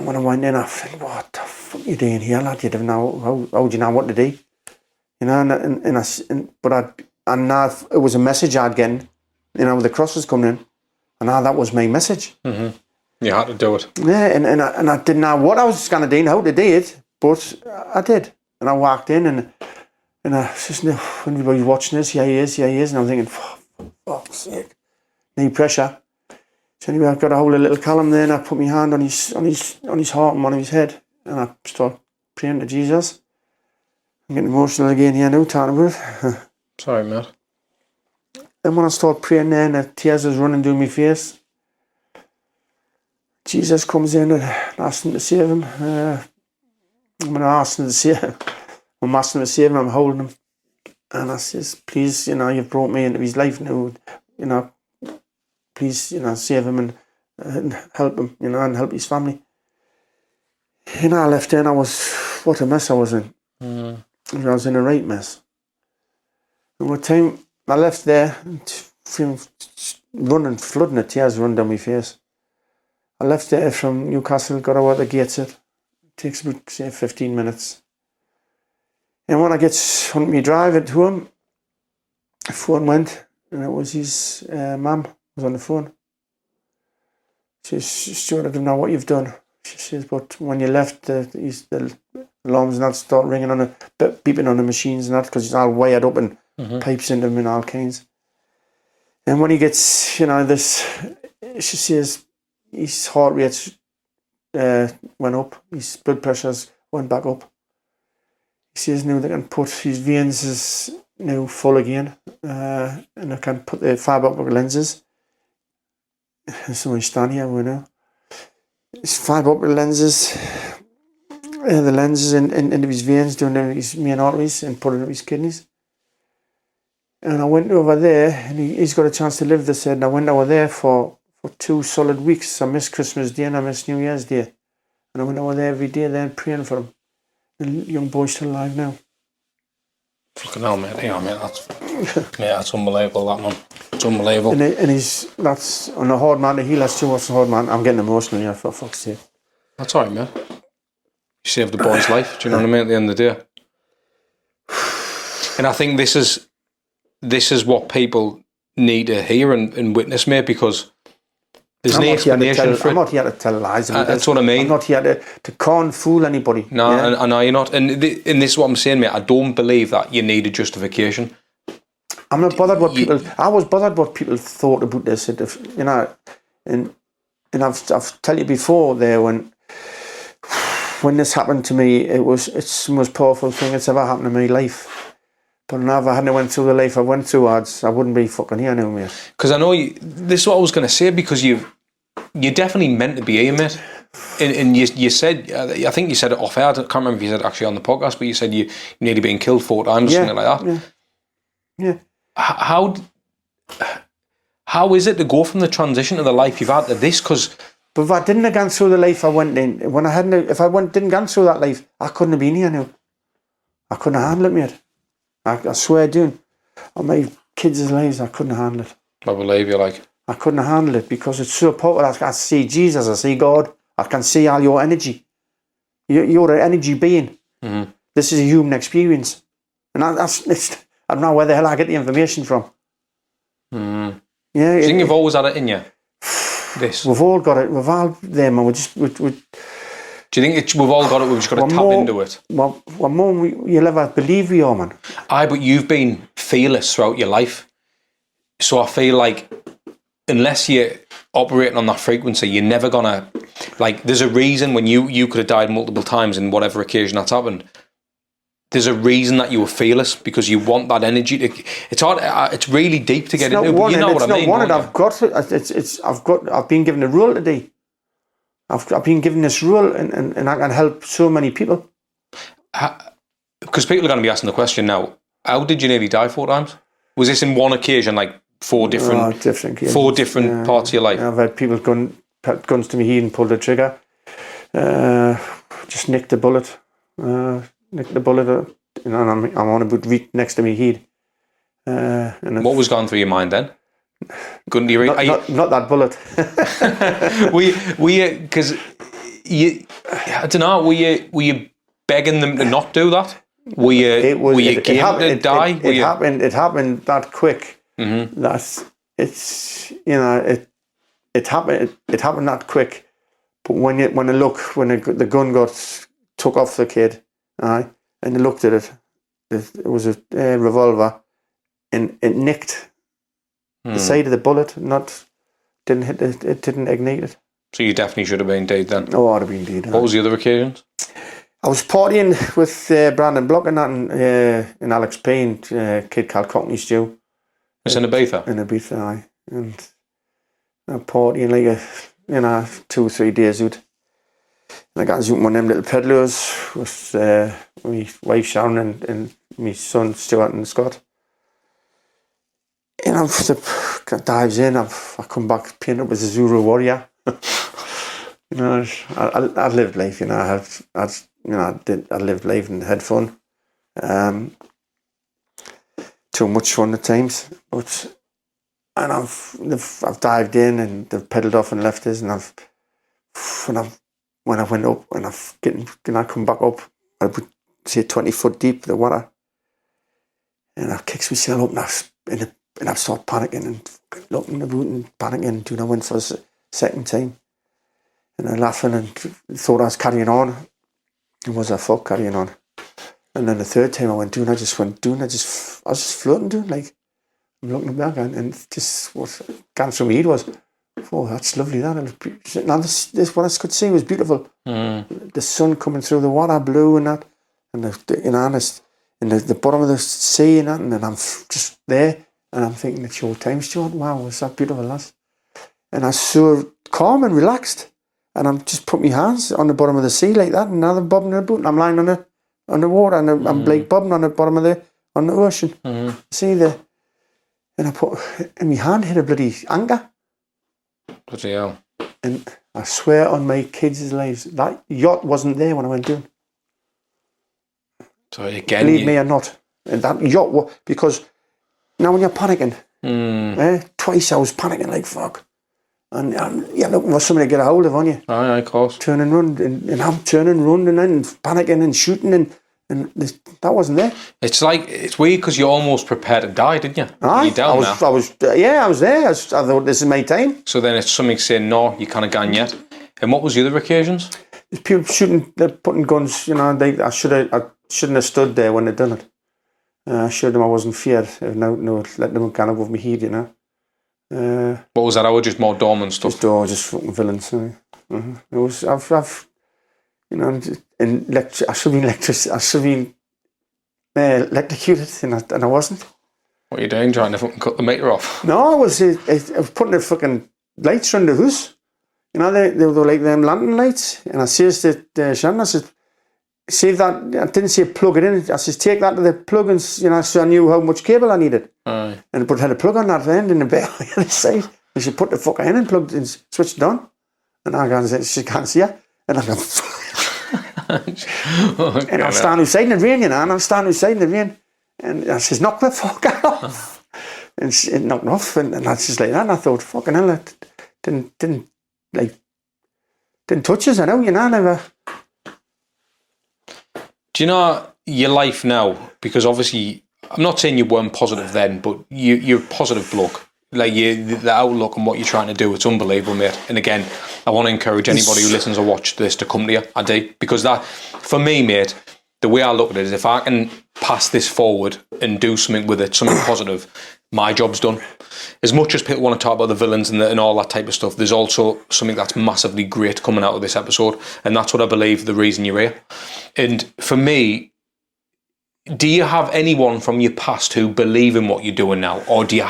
B: when I went in, I thought, "What the fuck are you doing here, lad? You don't know how do you know what to do?" And now it was a message I'd getting, the cross was coming in, and now that was my message.
A: Mm-hmm. You had to do it.
B: Yeah, and I didn't know what I was going to do and how to do it, but I did. And I walked in, and I just knew when everybody's watching this, he is, and I'm thinking, for fuck's sake, need pressure. So anyway, I've got a hold of little Callum there, and I put my hand on his heart and one of his head, and I start praying to Jesus. I'm getting emotional again here now, talking about it.
A: Sorry, mate.
B: And when I start praying there, and the tears is running down my face, Jesus comes in and asks him to save him. I'm asking him to save him. I'm asking him to save him. I'm holding him, and I says, "Please, you've brought me into his life now. Please, save him and help him, and help his family." I left there, and what a mess I was in. I was in a right mess. And what time I left there, running, flooding of tears running down my face. I left there from Newcastle, got over the gates. It takes about, say, 15 minutes. And when I get on my drive at home, the phone went, and it was his mum was on the phone. She says, "Stuart, I don't know what you've done." She says, "But when you left, the alarms and that start ringing on beeping on the machines and that, because it's all wired up and pipes into them and all kinds." And when he gets, she says, his heart rate went up, his blood pressures went back up. He says now they can put his veins is now full again, and they can put the fibre optic lenses. So I stand here now. His fibre optic lenses, the lenses into his veins, down his main arteries, and put it into his kidneys. And I went over there, and he's got a chance to live, they said, and I went over there for for 2 solid weeks. I missed Christmas Day and I missed New Year's Day. And I went over there every day then praying for him. The young boy's still alive now.
A: Fucking hell, mate. Hang on, mate. That's unbelievable, that man. It's unbelievable.
B: And that's on a hard man to heal. That's Stu Watson, hard man. I'm getting emotional here, for fuck's sake.
A: That's all right, man. You saved the boy's life. Do you know what I mean? At the end of the day. And I think this is what people need to hear and witness, mate, because there's no explanation for it.
B: I'm not here to tell lies.
A: That's what I mean.
B: I'm not here to con fool anybody.
A: No, yeah? I know you're not. And this is what I'm saying, mate. I don't believe that you need a justification.
B: I'm not bothered what people... I was bothered what people thought about this. You know, and I've told you before there, when this happened to me, it's the most powerful thing that's ever happened in my life. But if I hadn't went through the life I went through, I wouldn't be fucking here now, mate. Because
A: I know this is what I was going to say, because you're definitely meant to be here, mate. And you said, I think you said it off air, I can't remember if you said it actually on the podcast, but you said you nearly been killed 4 times or something like that.
B: Yeah.
A: How is it to go from the transition to the life you've had to this?
B: But if I didn't have gone through the life I went in, if I didn't go through that life, I couldn't have been here now. I couldn't have handled it, mate. I swear, doing on my kids' lives, I couldn't handle it.
A: I believe you, like.
B: I couldn't handle it because it's so powerful. I see Jesus, I see God, I can see all your energy. You're an energy being.
A: Mm-hmm.
B: This is a human experience. And I don't know where the hell I get the information from.
A: Mm.
B: Yeah,
A: do you think you've always had it in you? This.
B: We've all got it. We've all there, man.
A: Do you think we've all got it? We've just got to tap into it.
B: Well, more you'll ever believe we are, man.
A: Aye, but you've been fearless throughout your life. So I feel like unless you're operating on that frequency, you're never gonna, like, there's a reason when you could have died multiple times in whatever occasion that's happened. There's a reason that you were fearless, because you want that energy to. It's hard. It's really deep to get into. But you know what I mean.
B: It's not wanted. I've been given a role today. I've been given this role, and I can help so many people.
A: Because people are going to be asking the question now: how did you nearly die 4 times? Was this in one occasion, like 4 different, four different parts of your life?
B: I've had people put guns to me head and pulled the trigger. Just nicked the bullet. Nicked the bullet. And I'm on about reach next to me head. And
A: what was going through your mind then? Couldn't you read?
B: Not that bullet.
A: were you? Because I don't know. Were you begging them to not do that? Were you game to die?
B: It happened that quick.
A: Mm-hmm.
B: That it happened that quick. But when the gun got took off the kid, and they looked at it, it was a revolver, and it nicked the side of the bullet. Didn't hit it didn't ignite it.
A: So you definitely should have been dead then.
B: Oh, I'd have been dead.
A: What was the other occasions?
B: I was partying with Brandon Block and that, and Alex Payne, a kid called Cockney Stew.
A: It's in Ibiza?
B: In Ibiza, aye. And I'm partying like 2 or 3 days out. And I got into one of them little peddlers with my wife Sharon and my son Stuart and Scott. And I dives in, I come back painted up as a Zulu warrior. You know, I lived life, you know. I lived life and had fun. Too much fun at times, and I've dived in and they've pedalled off and left us, and when I went up and I come back up, I would say 20 foot deep the water, and I kicks myself up and I start panicking and looking about and panicking, and I went for a second time. And I laughing and thought I was carrying on. It was a fuck carrying on. And then the third time I went down, I was just floating down, like, I'm looking back and just what came through my head was, oh, that's lovely, that. Now this what I could see was beautiful. The sun coming through the water, blue and that, and the bottom of the sea and that, and then I'm just there, and I'm thinking, it's your time, Stuart. Wow, was that beautiful, lass. And I was so calm and relaxed. And I'm just put my hands on the bottom of the sea like that, and now they're bobbing in the boat, and I'm lying on the water, and I'm like bobbing on the bottom of the ocean. See there, and my hand hit a bloody anchor.
A: Bloody hell.
B: And I swear on my kids' lives, that yacht wasn't there when I went down.
A: So again,
B: Believe me or not. And that yacht, because now when you're panicking, twice I was panicking like fuck. And you're looking for somebody to get a hold of, aren't you?
A: Aye, of course.
B: Turn and run, and I'm turning, running, and panicking and shooting, and that wasn't there.
A: It's weird because you're almost prepared to die, didn't you?
B: Aye,
A: You're down
B: I was there. I thought this is my time.
A: So then it's something saying, no, you can't gone yet. And what was the other occasions?
B: There's people shooting, they're putting guns, I shouldn't have stood there when they done it. I showed them I wasn't feared. No, let them kind of over my head,
A: What was that? I was just more doorman stuff.
B: Just fucking villains. It was, I've I should have been electrocuted, and I wasn't.
A: What are you doing? Trying to fucking cut the meter off?
B: No, I was putting the fucking lights around the house. They were like them lantern lights. And I says to Shannon, I said, save that. I didn't say plug it in. I says, take that to the plug, and so I knew how much cable I needed.
A: Aye.
B: And I had a plug on that end in the bed on the other side. And she put the fucker in and plugged and switched it on. And I go, she can't see it. And I go, and I'm standing outside in the rain, and I'm standing outside in the rain. And I says, knock the fucker off. And it knocked off, and that's just like that. And I thought, fucking hell, it didn't touch us, I know, never.
A: Do you know your life now? Because obviously, I'm not saying you weren't positive then, but you're a positive bloke. Like the outlook and what you're trying to do, it's unbelievable, mate. And again, I want to encourage anybody who listens or watch this to come to you. I do, because that, for me, mate, the way I look at it is, if I can pass this forward and do something with it, something positive, my job's done. As much as people want to talk about the villains and all that type of stuff, there's also something that's massively great coming out of this episode, and that's what I believe the reason you're here. And for me, do you have anyone from your past who believe in what you're doing now, or do you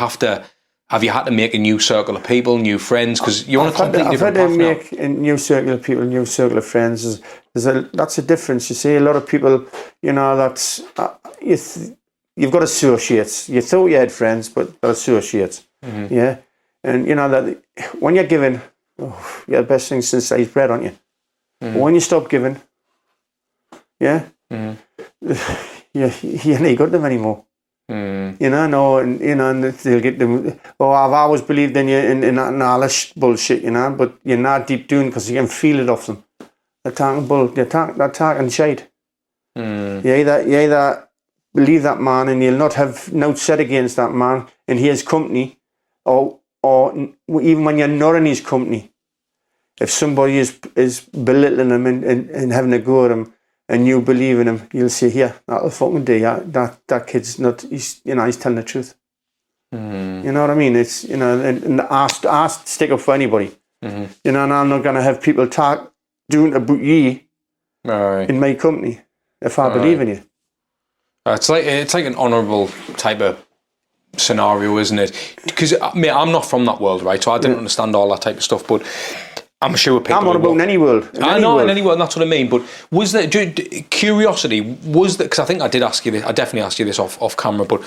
A: have you had to make a new circle of people, new friends, because you're on a completely different path now?
B: I've had to make a new circle of people, new circle of friends. That's a difference. You see, a lot of people, that's you've got associates. You thought you had friends, but they're associates. Mm-hmm. Yeah, and that when you're giving, you're the best thing since sliced bread, aren't you? Mm-hmm. But when you stop giving, you're not good at them anymore. And they'll get them. Oh, I've always believed in you in all this bullshit, but you're not deep down because you can feel it off them. They're talking shade. You either believe that man and you'll not have no set against that man in his company, or even when you're not in his company, if somebody is belittling him and having a go at him, and you believe in him, you'll say, here, that'll fucking do. That kid's not, he's telling the truth. Mm. You know what I mean? It's, and I stick up for anybody. Mm-hmm. And I'm not going to have people doing about you in my company if I believe in you.
A: It's like an honourable type of scenario, isn't it? Because, I'm not from that world, right? So I didn't understand all that type of stuff, but I'm sure people.
B: I'm on about in any world.
A: In any world, and that's what I mean. But was there curiosity? Was there? Because I think I did ask you this. I definitely asked you this off camera. But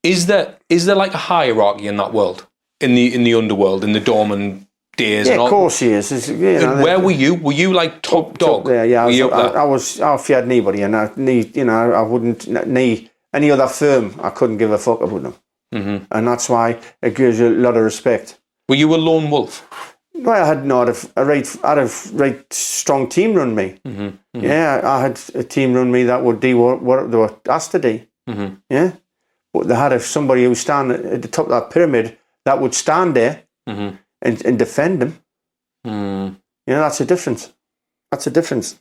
A: is there like a hierarchy in that world, in the underworld, in the doorman days?
B: Yeah, of course he is.
A: Where were you? Were you like top dog?
B: There, yeah. I feared nobody, and I wouldn't need any other firm. I couldn't give a fuck about them, and that's why it gives you a lot of respect.
A: Were you a lone wolf?
B: Well, I had a right strong team run me. Mm-hmm, mm-hmm. Yeah, I had a team run me that would do what they were asked to do. Mm-hmm. Yeah, but they had somebody who stand at the top of that pyramid that would stand there and defend them. Mm. That's a difference. That's a difference.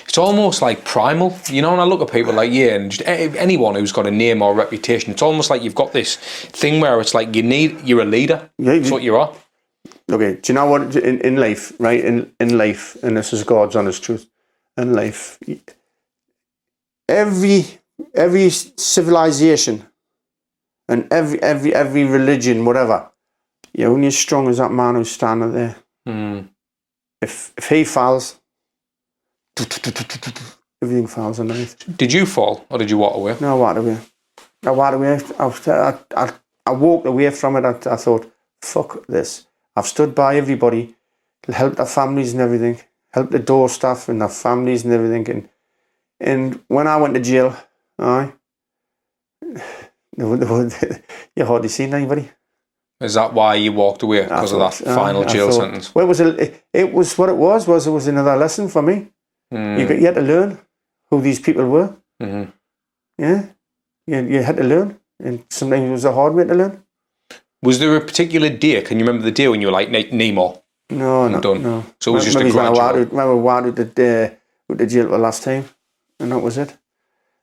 A: It's almost like primal, and I look at people like you and just anyone who's got a name or reputation. It's almost like you've got this thing where it's like you're a leader. Yeah, that's what you are.
B: Okay, do you know what, in life, right, in life, and this is God's honest truth, in life, every civilization and every religion, whatever, you're only as strong as that man who's standing there. Mm. If he falls, everything falls underneath.
A: Did you fall, or did you walk away?
B: No, I walked away. I walked away from it. I thought, fuck this. I've stood by everybody, helped their families and everything, helped the door staff and their families and everything. And when I went to jail, you hardly seen anybody.
A: Is that why you walked away, because of that final jail sentence?
B: Well, it was what it was another lesson for me. You had to learn who these people were. Mm-hmm. Yeah, you had to learn, and sometimes it was a hard way to learn.
A: Was there a particular day? Can you remember the day when you were like, Nemo?
B: No.
A: So it was just a gradual.
B: When I walked with the jail the last time, and that was it.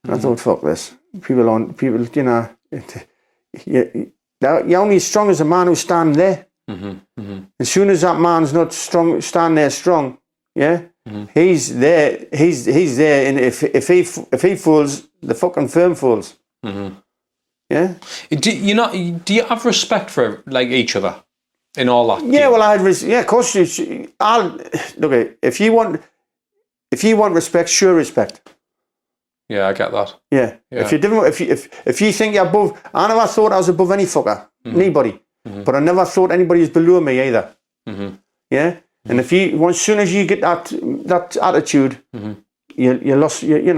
B: And I thought, fuck this. People, you know, you're only as strong as a man who's standing there. Mm-hmm. Mm-hmm. As soon as that man's not strong, standing there strong, yeah, he's there. He's there, and if he falls, the fucking firm falls. Mm-hmm. Yeah.
A: Do you have respect for like each other in all that?
B: Yeah, well, of course. I'll look. If you want respect, show respect.
A: Yeah, I get that.
B: Yeah. If you think you're above, I never thought I was above any fucker, anybody. Mm-hmm. But I never thought anybody was below me either. Mm-hmm. Yeah. Mm-hmm. And as soon as you get that attitude, you lost. You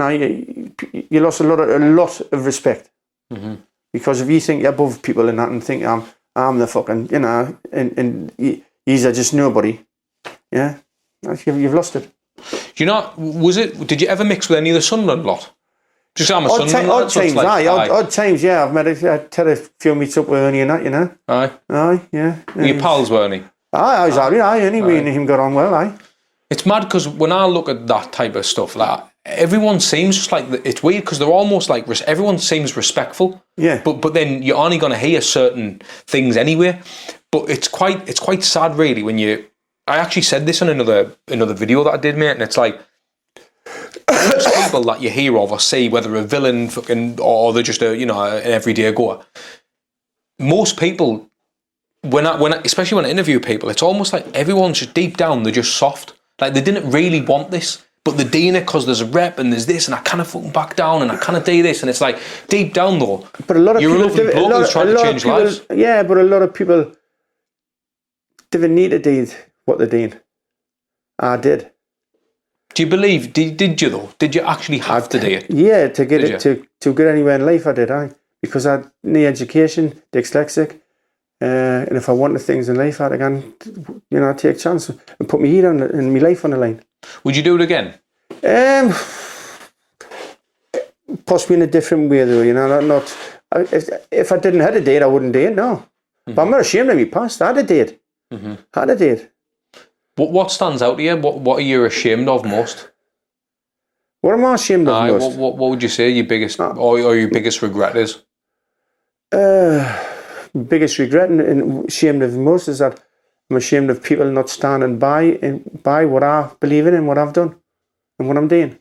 B: lost a lot of respect. Mm-hmm. Because if you think you're above people and that, and think I'm the fucking, you know, and these are just nobody. Yeah. You've lost it.
A: You know, did you ever mix with any of the Sunderland lot? Just I'm a Sunderland
B: odd times, odd times, yeah. I've had a few meets up with Ernie and that, you know. Aye, yeah.
A: Your pals were Ernie?
B: I was Ernie, me and him got on well, aye.
A: It's mad because when I look at that type of stuff, like everyone seems just like, it's weird because they're almost like, everyone seems respectful. Yeah. But then you're only going to hear certain things anyway. But it's quite sad really when I actually said this in another video that I did, mate, and it's like, most people that you hear of or see, whether a villain fucking or they're just an everyday goer, most people, especially when I interview people, it's almost like everyone's just deep down, they're just soft. Like they didn't really want this, but they're doing it because there's a rep and there's this, and I kind of fucking back down and I kind of do this, and it's like deep down though.
B: But a lot of
A: you're
B: people,
A: a lovely bloke who's trying to change lives.
B: Yeah, but a lot of people didn't need to do what they did. I did.
A: Do you believe? Did you though? Did you actually have to do it?
B: Yeah, to get anywhere in life, I did. Because I had no education, dyslexic, and if I wanted things in life, I'd again, take chances and put my head on and my life on the line. Would you do it again? Possibly in a different way, though. Not if I didn't have a date, I wouldn't do it. No, mm-hmm. But I'm not ashamed of my past. I had a date. Mm-hmm. I had a date. What stands out to you? What are you ashamed of most? What am I ashamed of most? What would you say your biggest or your biggest regret is? Biggest regret and ashamed of most is that I'm ashamed of people not standing by what I believe in and what I've done and what I'm doing.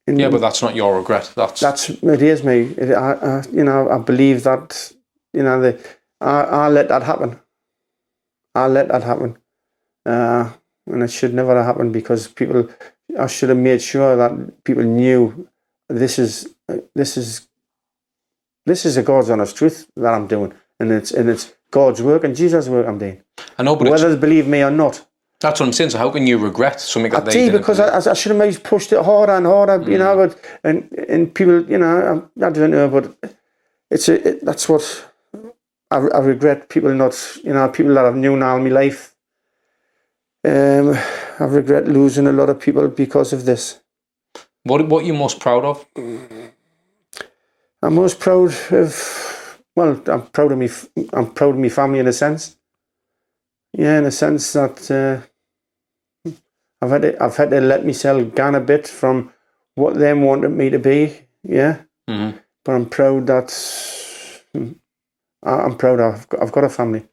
B: And yeah, but that's not your regret. It is me. I believe that. I let that happen. I let that happen. And it should never have happened because I should have made sure that people knew this is a God's honest truth that I'm doing, and it's God's work and Jesus' work I'm doing. I know, but whether they believe me or not. That's what I'm saying. So how can you regret something that they did? Because I should have maybe pushed it harder and harder, but and people, I don't know, but that's what I regret. People not, people that I've known all my life. I regret losing a lot of people because of this. What are you most proud of? I'm most proud of. Well, I'm proud of me. I'm proud of my family in a sense. Yeah, in a sense that I've had to let myself down a bit from what they wanted me to be. Yeah, mm-hmm. But I'm proud that I'm proud I've got a family.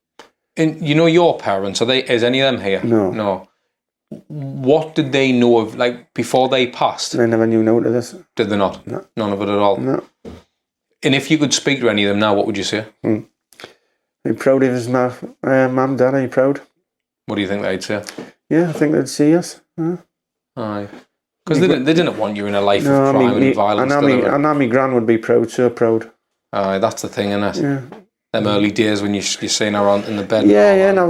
B: And your parents, is any of them here? No. What did they know of, like, before they passed? They never knew no to this. Did they not? No. None of it at all? No. And if you could speak to any of them now, what would you say? Are you proud of his mum, dad? Are you proud? What do you think they'd say? Yeah, I think they'd see us. Aye. Because they didn't want you in a life of crime and violence. I know my gran would be proud, so proud. Aye, that's the thing, innit? Yeah.
A: Them early days when you're seeing her on in the bed.
B: Yeah. And I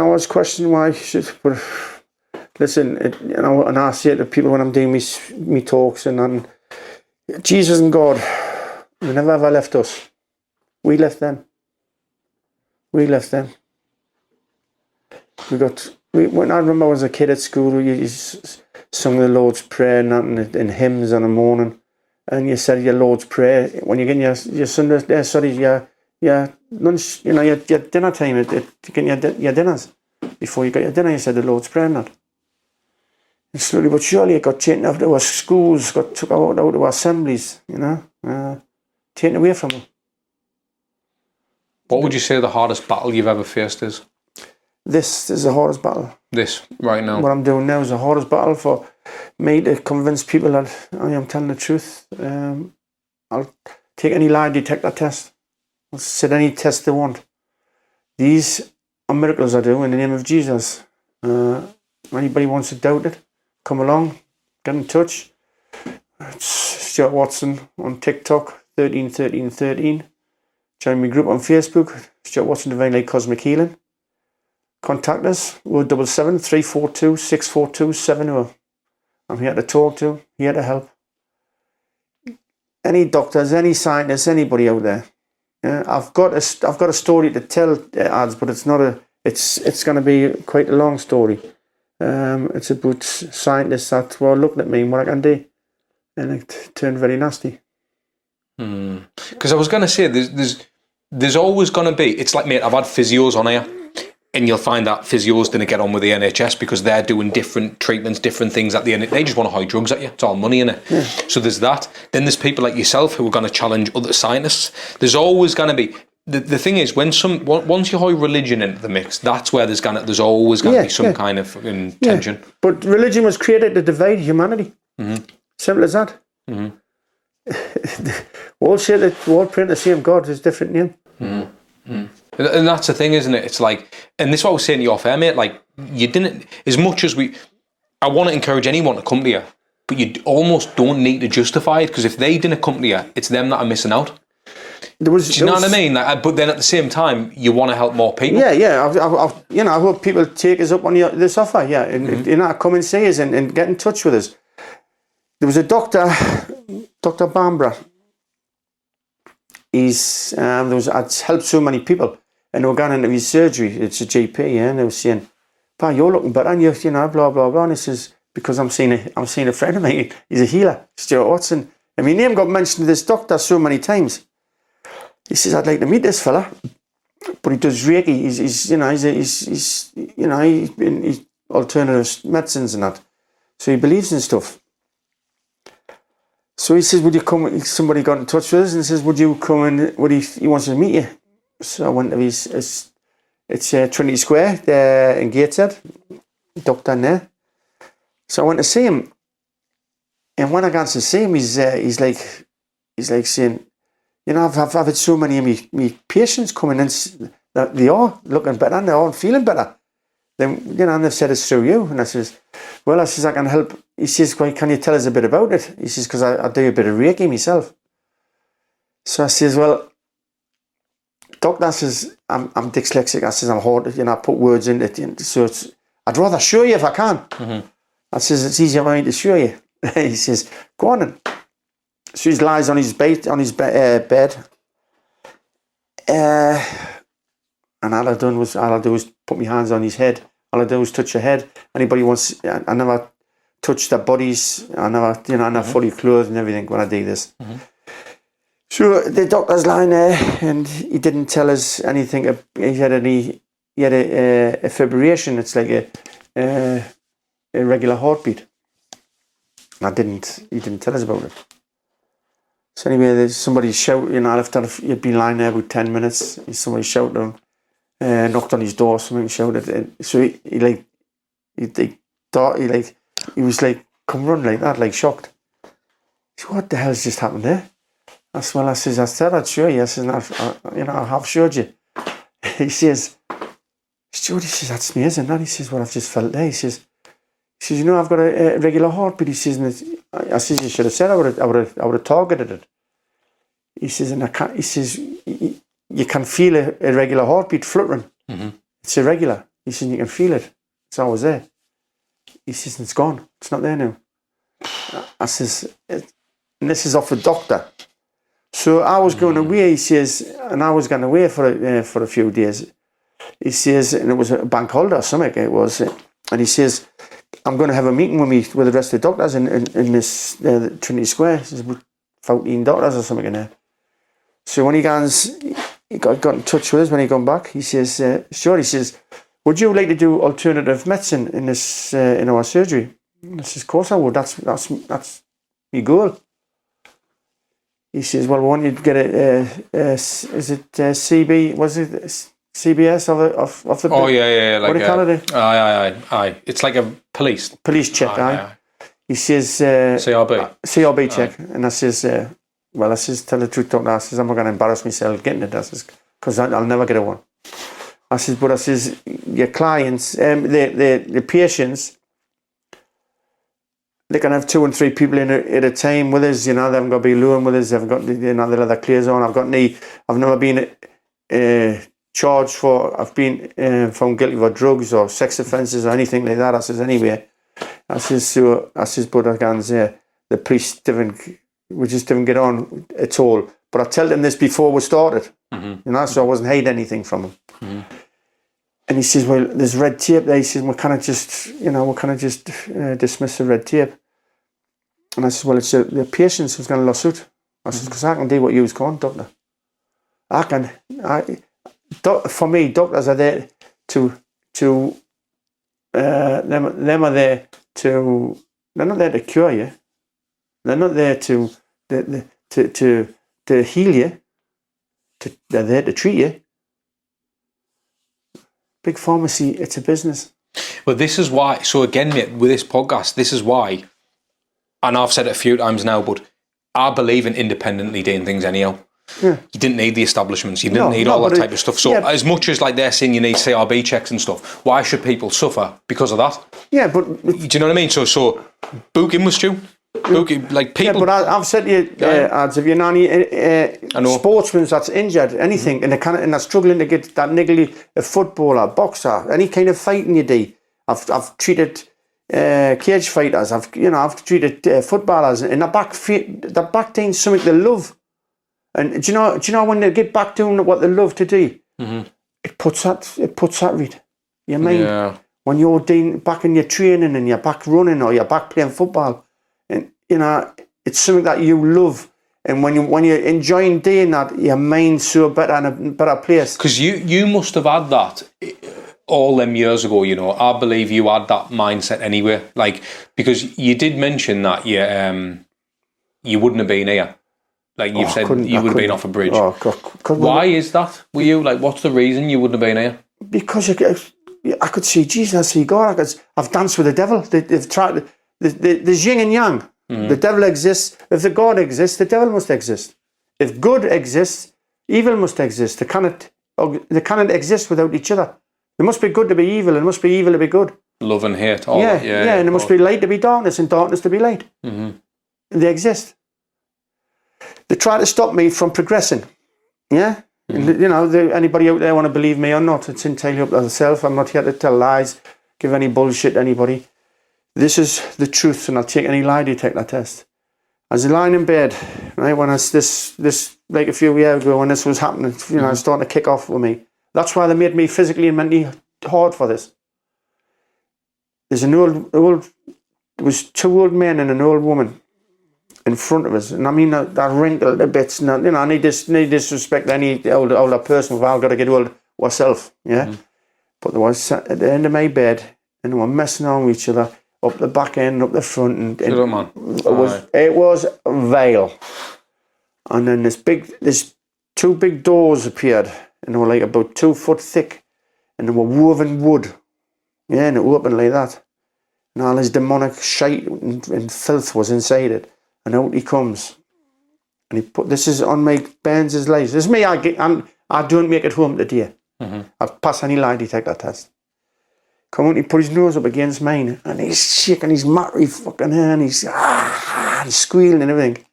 B: was questioning why. But listen, and I say to people when I'm doing me talks and Jesus and God, they never ever left us. We left them. When I remember I was a kid at school, you sung the Lord's Prayer and hymns in the morning, and you said your Lord's Prayer when you're getting your Sunday, your lunch, your dinner time, getting your dinners. Before you got your dinner, you said the Lord's Prayer and that. And slowly but surely it got taken out of our schools, got took out of our assemblies, taken away from them.
A: What would you say the hardest battle you've ever faced is?
B: This is the hardest battle.
A: This, right now?
B: What I'm doing now is the hardest battle for me to convince people that I am telling the truth. I'll take any lie detector test. I'll sit any test they want. These are miracles I do in the name of Jesus. Anybody wants to doubt it, come along, get in touch. It's Stu Watson on TikTok, 131313. Join my group on Facebook, Stu Watson Divine Light Cosmic Healing. Contact us, 077 342 642 70. I'm here to talk to, here to help. Any doctors, any scientists, anybody out there. Yeah, I've got a story to tell, ads, but it's not it's going to be quite a long story. It's about scientists that were looking at me and what I can do, and it turned very nasty.
A: Because I was going to say, there's always going to be. It's like, mate, I've had physios on here, and you'll find that physios didn't get on with the NHS because they're doing different treatments, different things at the end. They just want to hide drugs at you. It's all money in it. Yeah. So there's that. Then there's people like yourself who are going to challenge other scientists. There's always going to be. The thing is, once you hide religion into the mix, that's where there's always going to be some kind of tension.
B: Yeah. But religion was created to divide humanity. Simple as that. All praying the same God, is different name.
A: And that's the thing, isn't it? It's like, and this is what I was saying to you off air, mate. Like, you didn't, as much as I want to encourage anyone to come to you, but you almost don't need to justify it, because if they didn't come to you, it's them that are missing out. Do you know what I mean? Like, but then at the same time, you want to help more people.
B: Yeah. I hope people take us up on this offer. Yeah, and come and see us and get in touch with us. There was a doctor, Dr. Bambra. I'd helped so many people, and they were going into his surgery. It's a GP, and they were saying, "Pa, you're looking better, and you know, blah blah blah." And he says, "Because I'm seeing a friend of mine. He's a healer, Stu Watson, and my name got mentioned to this doctor so many times." He says, "I'd like to meet this fella, but he does Reiki. He's alternative medicines and that, so he believes in stuff." So he says, "Would you come?" Somebody got in touch with us and says, "Would you come and he wants to meet you?" So I went to it's Trinity Square there in Gateshead, doctor in there. So I went to see him, and when I got to see him, he's like saying, "You know, I've had so many of me patients coming in that they are looking better and they are feeling better. Then, you know, and they've said it's through you." And I says, "Well," I says, "I can help." He says, "Well, can you tell us a bit about it?" He says, "Because I do a bit of Reiki myself." So I says, "Well, doctor," I says, I'm dyslexic. I says, "I'm hard, I put words in it. So I'd rather show you if I can." I says, "It's easier for me to show you." He says, "Go on then." So he lies on his bed, and all I do was put my hands on his head. All I do is touch your head. Anybody wants, I never touch their bodies. I never, I'm not fully clothed and everything when I do this. So the doctor's lying there, and he didn't tell us anything. He had a fibrillation. It's like a regular heartbeat. He didn't tell us about it. So anyway, there's somebody shouting, after he'd been lying there about 10 minutes, somebody shouted at him, knocked on his door, something shouted. So he was like, "Come run," like that, like shocked. So what the hell's just happened there? I said, "I said I'd show you." I said, "I have showed you." He says, "Stuart," he says, "that's amazing, that." He says, "What I've just felt there." He says, "I've got a regular heartbeat." He says, I says, "You should have said I would have targeted it." He says, "And I can't." He says, you can feel a irregular heartbeat fluttering. It's irregular. He says, you can feel it. It's always there. He says, it's gone. It's not there now. I says, and this is off the doctor. So I was going away, he says, and I was going away for a few days. He says, and it was a bank holiday or something, it was. And he says, I'm going to have a meeting with the rest of the doctors in this Trinity Square. He says, 14 doctors or something in there. So when he got in touch with us when he got back, he says, sure, he says, would you like to do alternative medicine in this in our surgery? I says, of course I would. That's my goal. He says, well, we want you to get is it CB? Was it CBS of the?
A: Oh yeah. Like
B: what do you call it?
A: Aye. It's like a police
B: check. Aye. He says CRB check, and I says, tell the truth, doctor. I says, I'm not going to embarrass myself getting it. I says, because I'll never get a one. I says, but I says, your clients, the patients, they can have 2 and 3 people in at a time with us. You know, they haven't got to be alone with us. They've got, you know, the leather clears on. I've never been charged for. I've been found guilty for drugs or sex offences or anything like that. I says, anyway. I says, but again, the police we just didn't get on at all. But I told them this before we started. You know, so I wasn't hiding anything from them. And he says, well, there's red tape there. He says, we can't just dismiss the red tape. And I said, well, it's the patients who's going to lawsuit. I said, because I can do what you can't, doctor. For me, doctors are there them are there to, they're not there to cure you. They're not there to heal you. They're there to treat you. Big pharmacy, it's a business.
A: Well, this is why. So again, mate, with this podcast, this is why. And I've said it a few times now, but I believe in independently doing things anyhow. Yeah. You didn't need the establishments. You didn't need all that type of stuff. So as much as like they're saying you need CRB checks and stuff, why should people suffer because of that? Yeah, but do you know what I mean? So book in with Stu. Like people. Yeah, but I've said to you, ads, if you're not any sportsman that's injured, anything, and they're struggling to get that niggly, a footballer, boxer, any kind of fighting you do. I've treated cage fighters. I've treated footballers, and the back doing something they love. And do you know when they get back doing what they love to do, it puts that right. You mind when you're doing back in your training and you're back running or you're back playing football. And you know, it's something that you love, and when you're enjoying doing that, your mind's so better in a better place. Because you must have had that all them years ago. You know, I believe you had that mindset anyway. Like, because you did mention that you wouldn't have been here. Like you've said, you would have been off a bridge. Why is that? Were you like, what's the reason you wouldn't have been here? Because I could see Jesus, I see God. I've danced with the devil. They've tried. There's yin and yang. The devil exists. If the God exists, the devil must exist. If good exists, evil must exist. They cannot exist without each other. There must be good to be evil, and there must be evil to be good. Love and hate. And there must be light to be darkness, and darkness to be light. They exist. They try to stop me from progressing. Yeah? And, you know, anybody out there want to believe me or not, it's entirely up to themselves. I'm not here to tell lies, give any bullshit to anybody. This is the truth, and I'll take any lie detector test. I was lying in bed, right, when this like a few years ago when this was happening, you know, it's starting to kick off with me. That's why they made me physically and mentally hard for this. There's there was 2 old men and an old woman in front of us, and I mean that wrinkled a bit. You know, I need disrespect any older person. We've all got to get old ourselves, yeah. But they was at the end of my bed, and they were messing on with each other. Up the back end, up the front, and it was vile. And then there's 2 big doors appeared, and they were like about 2 foot thick, and they were woven wood. Yeah, and it opened like that. And all his demonic shite and filth was inside it. And out he comes, and he put this is on my Ben's life. This is me. I don't make it home today. I've passed any lie detector test. Come on, he put his nose up against mine, and he's shaking his mattery fucking hair, and he's squealing and everything.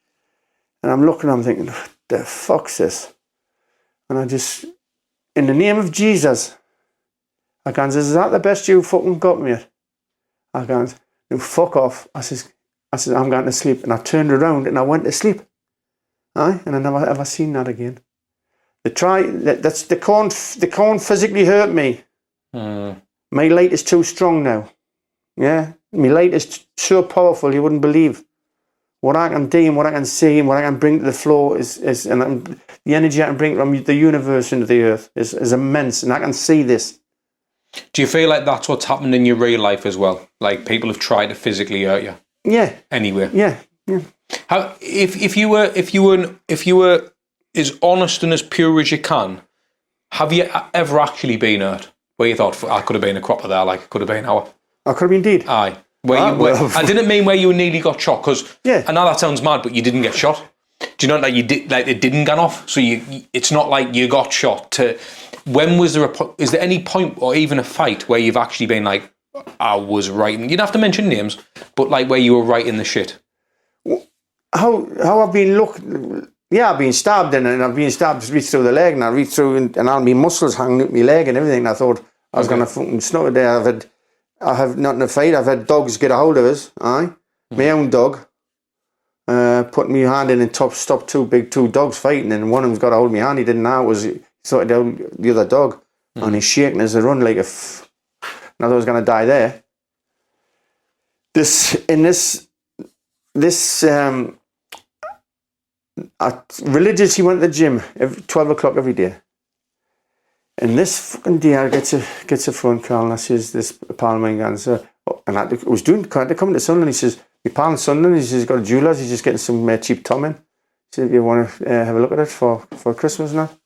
A: And I'm looking, I'm thinking, what the fuck's this?
B: And I just, in the name of Jesus, I goes, is that the best you fucking got, mate? I goes, no, fuck off. I says, I'm going to sleep. And I turned around and I went to sleep. Aye, and I never ever seen that again. They can't physically hurt me. My light is too strong now. Yeah, my light is so powerful you wouldn't believe. What I can do and what I can see and what I can bring to the floor is the energy I can bring from the universe into the earth is immense, and I can see this.
A: Do you feel like that's what's happened in your real life as well? Like people have tried to physically hurt you?
B: Yeah.
A: Anywhere?
B: Yeah.
A: How if you were as honest and as pure as you can, have you ever actually been hurt? Where you thought, I could have been a cropper there, like it could have been our...
B: I could have been dead.
A: Aye. I didn't mean where you nearly got shot, because I know that sounds mad, but you didn't get shot. Do you know that you did? Like it didn't get off, so it's not like you got shot. When was there is there any point or even a fight where you've actually been like, I was right? You don't have to mention names, but like where you were right in the shit.
B: How I've been I've been stabbed and I've been stabbed right through the leg, and I reach through and all my muscles hanging out my leg and everything. And I thought I was gonna fucking snort it there. I have not in a fight. I've had dogs get a hold of us. Aye, my own dog. Put my hand in and stopped two dogs fighting, and one of them's got a hold of my hand. He didn't know it was sorted out the other dog, and he's shaking as they run like I thought I was gonna die there. I religiously went to the gym 12 o'clock every day. And this fucking day I gets a phone call, and I says, this pal of mine goes, and I was coming to Sunderland. He says, my pal in Sunderland, he says, he's got a jeweller's, he's just getting some cheap tom in. He said, if you want to have a look at it for Christmas and that.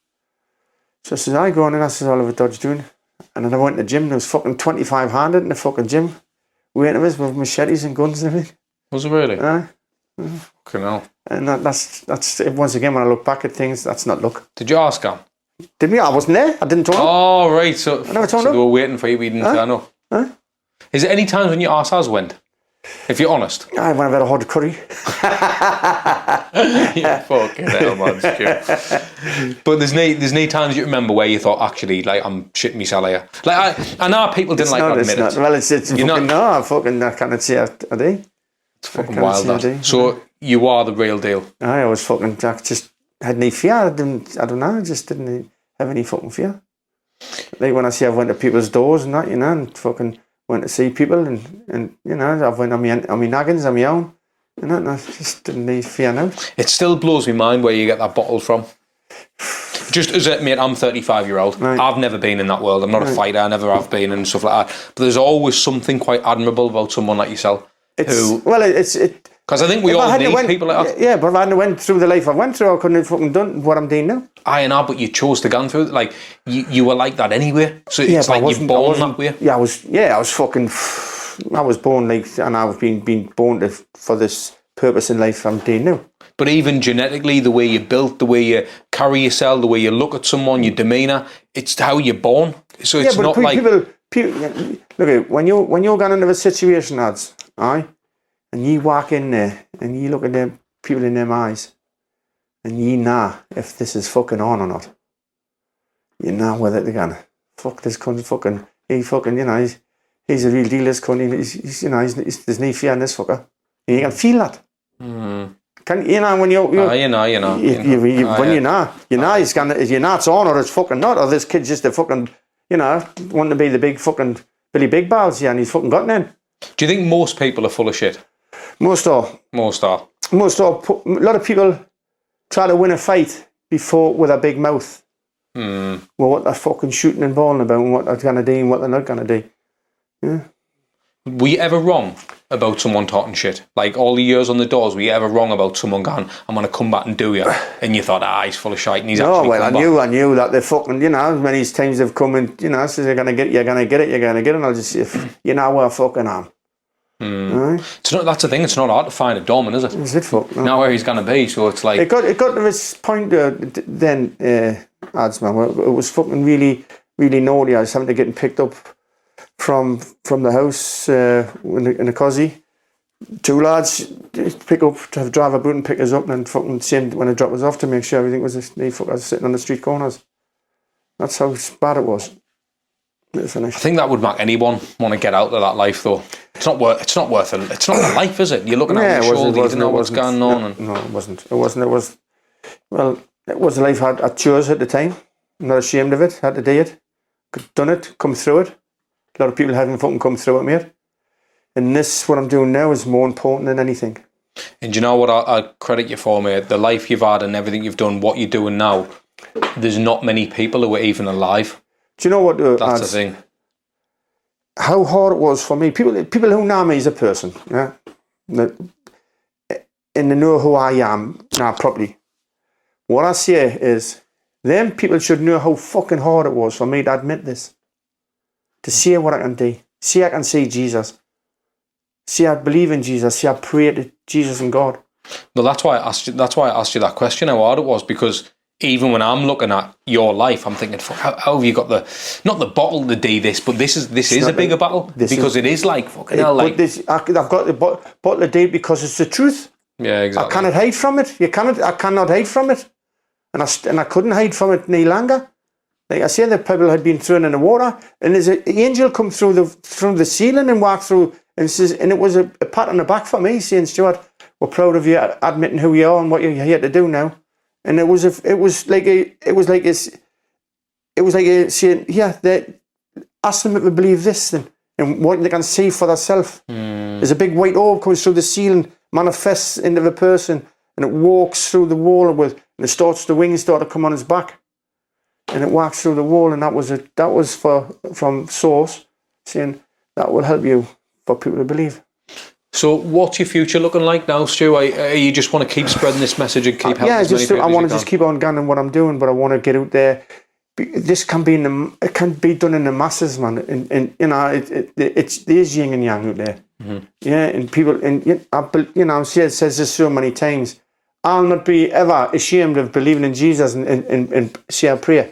B: So I says, I go on in, I says, I'll have a dodge doing. And then I went to the gym, there was fucking 2500 in the fucking gym, waiting for us with machetes and guns and everything.
A: Was it really?
B: Aye.
A: Fucking hell.
B: And that's once again, when I look back at things, that's not luck.
A: Did you ask him?
B: Did we? I wasn't there. I didn't turn up.
A: Oh, right. So,
B: I never turned up.
A: They were waiting for you, we didn't turn up. Is there any times when your arse has went? If you're honest.
B: When I've had a hot curry.
A: Yeah, fucking hell, man. It's but there's no times you remember where you thought, actually, like, I'm shitting myself here. Like, I know people didn't like to admit it.
B: Well, it's fucking, I can't say I do.
A: It's fucking wild, that. So, you are the real deal.
B: I was fucking, I just had no fear. I don't know, I just didn't have any fucking fear. Like when I say I've went to people's doors and that, and fucking went to see people and I've went on my naggins on my own, and I just didn't need fear now.
A: It still blows my mind where you get that bottle from. Just as a mate, I'm 35-year-old. Right. I've never been in that world. I'm not a fighter. I never have been and stuff like that. But there's always something quite admirable about someone like yourself. Because I think we all need people like that.
B: Yeah, but if I hadn't went through the life I went through, I couldn't have fucking done what I'm doing now.
A: I know, but you chose to go through it. Like, you were like that anyway. So it's like you're born that way.
B: Yeah, I was born like, and I've been born for this purpose in life I'm doing now.
A: But even genetically, the way you're built, the way you carry yourself, the way you look at someone, your demeanour, it's how you're born. So it's not like...
B: Look, when you're going into a situation, lads, aye? And you walk in there and you look at them people in them eyes and you know if this is fucking on or not. You know whether they're gonna fuck this cunt fucking, he's a real deal, this cunt, there's no fear in this fucker. And you can feel that. When you know it's on or it's fucking not, or this kid's just a fucking, wanting to be the big fucking Billy Big Balls, and he's fucking gotten in.
A: Do you think most people are full of shit?
B: Most are. A lot of people try to win a fight before with a big mouth. Well, what they're fucking shooting and balling about and what they're going to do and what they're not going to do. Yeah.
A: Were you ever wrong about someone talking shit? Like all the years on the doors, were you ever wrong about someone going, I'm going to come back and do you? And you thought, he's full of shite and he's actually
B: I knew that they're fucking, many times they've come and, says they're going to get it, you're going to get it. And I'll just say, where fucking am. Right?
A: It's not, that's the thing, it's not hard to find a doorman, is it?
B: Is it fuck? No.
A: Not where he's going to be, so it's like...
B: It got to this point then, Adsman, where it was fucking really, really naughty. I was having to get picked up from the house in a cosy. Two lads pick up, to have driver boot and pick us up, and fucking send when I drop us off to make sure everything was sitting on the street corners. That's how bad it was.
A: I think that would make anyone want to get out of that life, though. It's not worth it. It's not the life, is it? You're looking at your shoulder, you don't know what's going on.
B: No, it wasn't. It was the life I chose at the time. I'm not ashamed of it. Had to do it. Could have done it, come through it. A lot of people haven't fucking come through it, mate. And what I'm doing now is more important than anything.
A: And do you know what I credit you for, mate? The life you've had and everything you've done, what you're doing now, there's not many people who are even alive. Do
B: you know what?
A: That's the thing.
B: How hard it was for me. People who know me as a person, yeah, and they know who I am now properly. What I say is, them people should know how fucking hard it was for me to admit this. To see what I can do. See I can see Jesus. See I believe in Jesus. See I pray to Jesus and God.
A: No, that's why I asked you that question, how hard it was, because even when I'm looking at your life, I'm thinking, how have you got not the bottle to do this, but this is a bigger battle, because it is like fucking hell. Like,
B: I've got the bottle to do because it's the truth.
A: Yeah, exactly.
B: I cannot hide from it. I cannot hide from it, and I couldn't hide from it any longer. Like I said, the people had been thrown in the water, and there's an angel come through the ceiling and walked through, and says, and it was a pat on the back for me, saying, "Stuart, we're proud of you admitting who you are and what you're here to do now." And it was like saying, yeah, ask them to believe this then, and what they can see for themselves. There's a big white orb comes through the ceiling, manifests into the person, and it walks through the wall and the wings start to come on his back, and it walks through the wall, and that was from Source saying that will help you for people to believe.
A: So what's your future looking like now, Stu? You just want to keep spreading this message and keep helping as many people as you can?
B: I want to just keep on going in what I'm doing, but I want to get out there. This can be done in the masses, man. And you know, there's yin and yang out there. Mm-hmm. Yeah, and people, and you know, it says this so many times. I'll not be ever ashamed of believing in Jesus and say a prayer.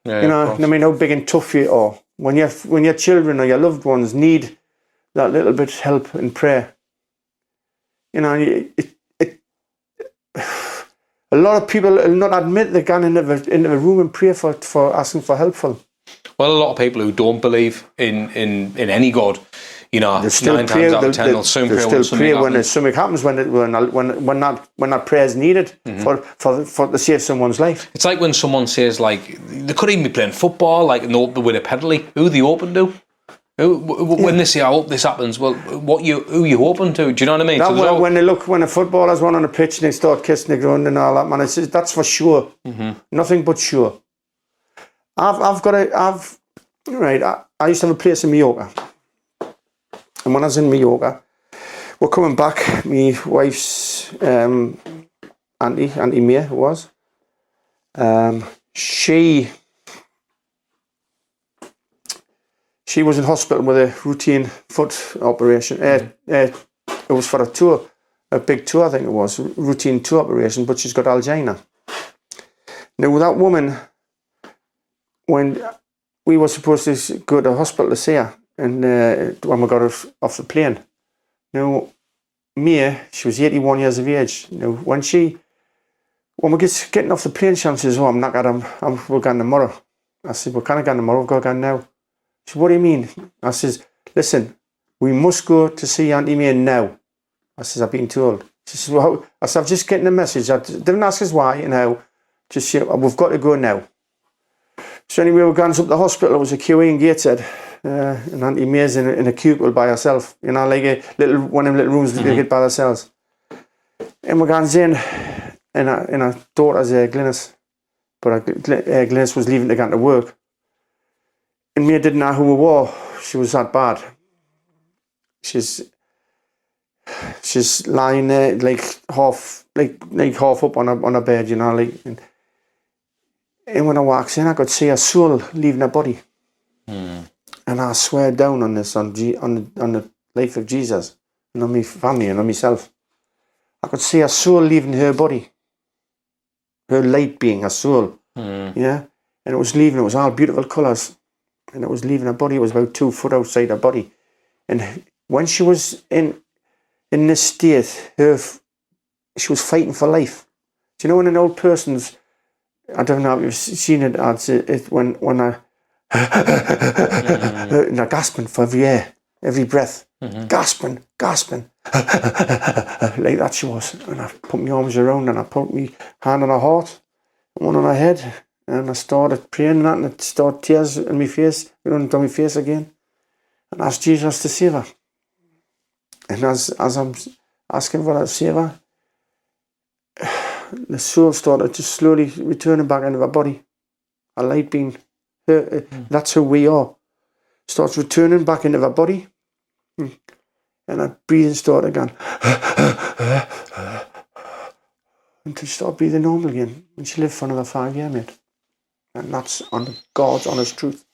B: Yeah, you know, I mean, how big and tough you are when your children or your loved ones need that little bit of help and prayer. You know, a lot of people will not admit they've gone into the room and pray for asking for help for them. Well,
A: a lot of people who don't believe in any God, you know, 9 times out of 10 they'll soon pray
B: when something happens, when that prayer is needed for to save someone's life.
A: It's like when someone says, like, they could even be playing football, like, and they open with a penalty. Who are they open to? When they say, "I hope this happens," well, who you open to? Do you know what I mean?
B: When a footballer's run on the pitch and they start kissing the ground and all that, man, that's for sure. Mm-hmm. Nothing but sure. I used to have a place in Mallorca, and when I was in Mallorca, we're coming back. My wife's Auntie Mia was. She was in hospital with a routine foot operation. It was for a big tour, I think it was, routine tour operation, but she's got angina. Now, that woman, when we were supposed to go to the hospital to see her, and when we got off the plane, now, Mia, she was 81 years of age. Now, when we're getting off the plane, she says, "Oh, I'm not we're going tomorrow." I said, "We're kind of going tomorrow, we've got to go now." She said, "What do you mean?" I says, "Listen, we must go to see Auntie May now." I says, "I've been told." She says, "Well," I said, "I'm just getting a message. I didn't ask us why and how. Just say, we've got to go now." So anyway, we're going up to the hospital. It was a QE in Gateshead. And Auntie May's in a cubicle by herself. You know, like one of them little rooms that they get by themselves. And we're going in, and our daughter's Glynis. But Glynis was leaving to go to work. And Mia didn't know who we were. She was that bad. She's lying there like half up on a bed, you know, like. And when I walks in, I could see her soul leaving her body. And I swear down on this, on the life of Jesus, and on my family and on myself. I could see her soul leaving her body. Her light being, her soul. Yeah. And it was leaving. It was all beautiful colours. And it was leaving her body. It was about 2 foot outside her body. And when she was in this state, she was fighting for life. Do you know when an old person's I don't know if you've seen it. It's when I and I'm gasping for every air, every breath, gasping, like that she was. And I put my arms around and I put my hand on her heart, one on her head, and I started praying and that, and it started tears in my face, running down my face again, and asked Jesus to save her. And as I'm asking for that to save her, the soul started just slowly returning back into her body. A light being, that's who we are. Starts returning back into her body. And her breathing started again. Until she started breathing normal again. And she lived for another 5 years, mate. And that's on God's honest truth.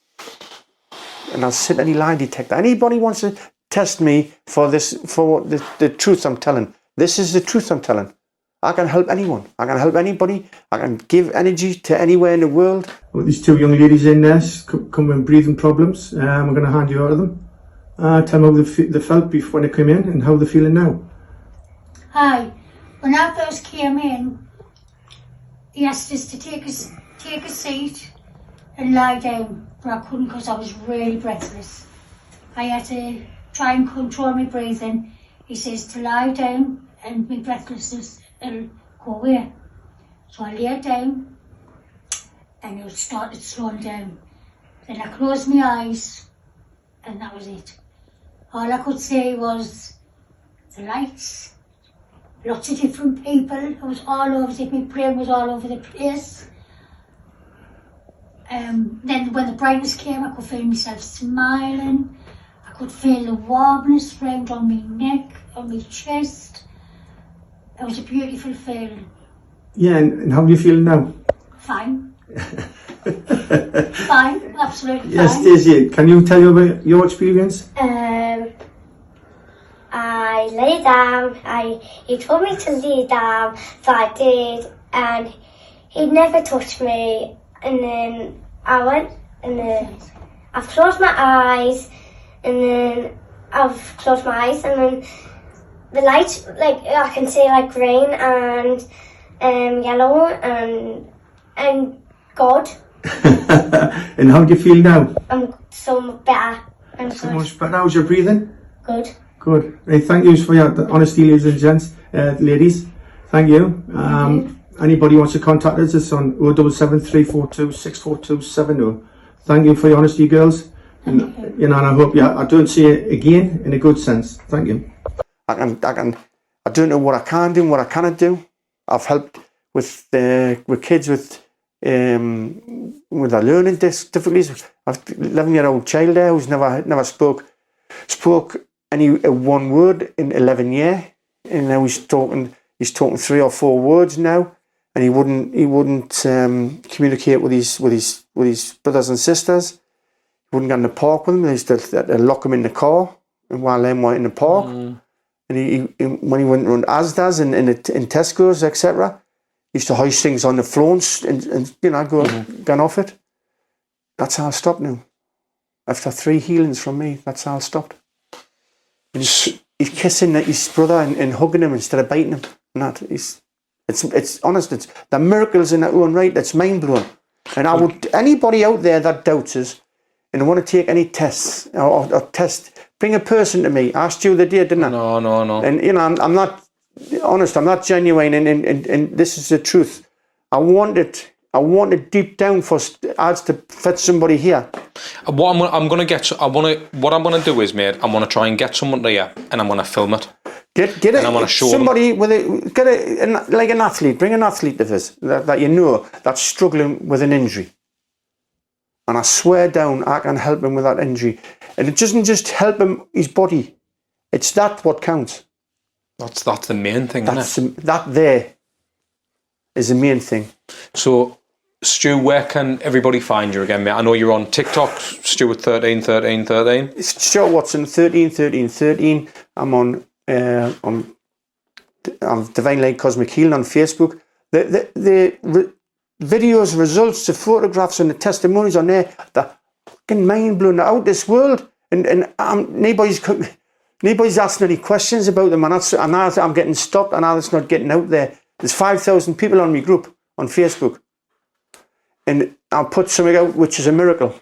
B: And I'll sit any lie detector. Anybody wants to test me for this, for the truth I'm telling. This is the truth I'm telling. I can help anyone. I can help anybody. I can give energy to anywhere in the world. Well, these two young ladies in there come with breathing problems. I'm going to hand you out of them. Tell them how they felt before when they came in and how they're feeling now.
D: Hi. When I first came in, he asked us to take a seat and lie down, but I couldn't because I was really breathless. I had to try and control my breathing. He says to lie down and my breathlessness will go away. So I lay down and it started slowing down. Then I closed my eyes and that was it. All I could say was the lights, lots of different people. I was all over it, my brain was all over the place. Then when the brightness came, I could feel myself smiling. I could feel the warmness round on my neck, on my chest. It was a beautiful feeling.
B: Yeah, and how are you feeling now?
D: Fine. Fine, absolutely fine.
B: Yes, Daisy, can you tell you about your experience?
E: I lay down. He told me to lay down, so I did, and he never touched me. And then I went, and then I've closed my eyes, and then the lights, like I can see like green and yellow and God.
B: And how do you feel now?
E: I'm so better. I'm
B: So much better. How's your breathing?
E: good.
B: Good. Hey, thank you for your honesty, ladies and gents, ladies. Thank you. Anybody wants to contact us, it's on 077 642 Thank you for your honesty, girls. And and I hope I don't see it again in a good sense. Thank you. I don't know what I can do and what I cannot do. I've helped with kids with their learning difficulties. I've 11-year-old child there who's never spoke any one word in 11 years, and now he's talking 3 or 4 words now, and he wouldn't communicate with his brothers and sisters. He wouldn't get in the park with them. They used to lock him in the car, and while them were in the park, and he when he went around Asda's and in Tesco's, etc., he used to hoist things on the floors and go off it. That's how I stopped now. After 3 healings from me, that's how I stopped. And he's kissing his brother and hugging him instead of biting him. And that it's honest. It's the miracles in that own right. That's mind blowing. And I would anybody out there that doubts us and want to take any tests or test, bring a person to me. I asked you the day, didn't I?
A: No.
B: And I'm not honest. I'm not genuine. And this is the truth. I want it deep down for ads to fit somebody here.
A: What I'm going to do is, mate, I'm going to try and get someone here and I'm going to film it.
B: Get
A: and I'm going to show
B: somebody them. Like an athlete. Bring an athlete to this that you know that's struggling with an injury. And I swear down, I can help him with that injury. And it doesn't just help him his body. It's that what counts.
A: That's the main thing, isn't it?
B: That there is the main thing.
A: So, Stu, where can everybody find you again, mate? I know you're on TikTok, Stuart 131313.
B: It's Stuart Watson 131313. I'm on Divine Light Cosmic Healing on Facebook. The videos, results, the photographs, and the testimonies on there, they're fucking mind blowing. They're out this world, and nobody's asking any questions about them. And I'm getting stopped, and now it's not getting out there. There's 5,000 people on my group on Facebook. and I'll put something out which is a miracle,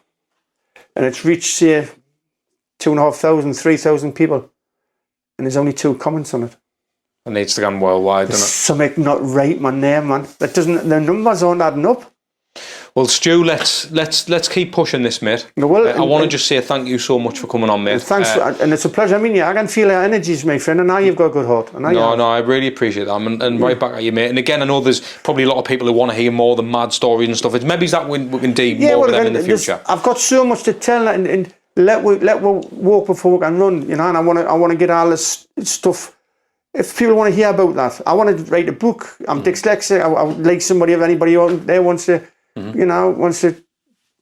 B: and it's reached, say, 2,500, 3,000 people, and there's only 2 comments on it.
A: It needs to go worldwide,
B: There's
A: doesn't
B: something not right, man, there, man. That doesn't, the numbers aren't adding up.
A: it? Well, Stu, let's keep pushing this, mate.
B: Well,
A: I want to just say thank you so much for coming on, mate.
B: Thanks, and it's a pleasure. I mean, yeah, I can feel your energies, my friend, and now you've got a good heart.
A: No, I really appreciate that, and right back at you, mate. And again, I know there's probably a lot of people who want to hear more of the mad stories and stuff. It's maybe that we can do more with them in the future.
B: I've got so much to tell, and let we walk before we can run, you know. And I want to get all this stuff. If people want to hear about that, I want to write a book. I'm dyslexic. I would like somebody, if anybody out there wants to, you know, wants to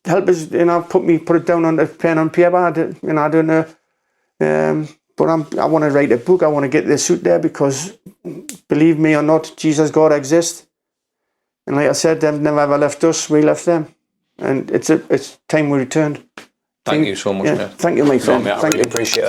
B: help us, you know, put it down on the pen and paper. You know, I don't know, but I want to write a book. I want to get this out there because, believe me or not, Jesus, God exists, and like I said, they've never ever left us. We left them, and it's time we returned.
A: Thank you so much, mate.
B: Thank you, my friend.
A: I really appreciate it.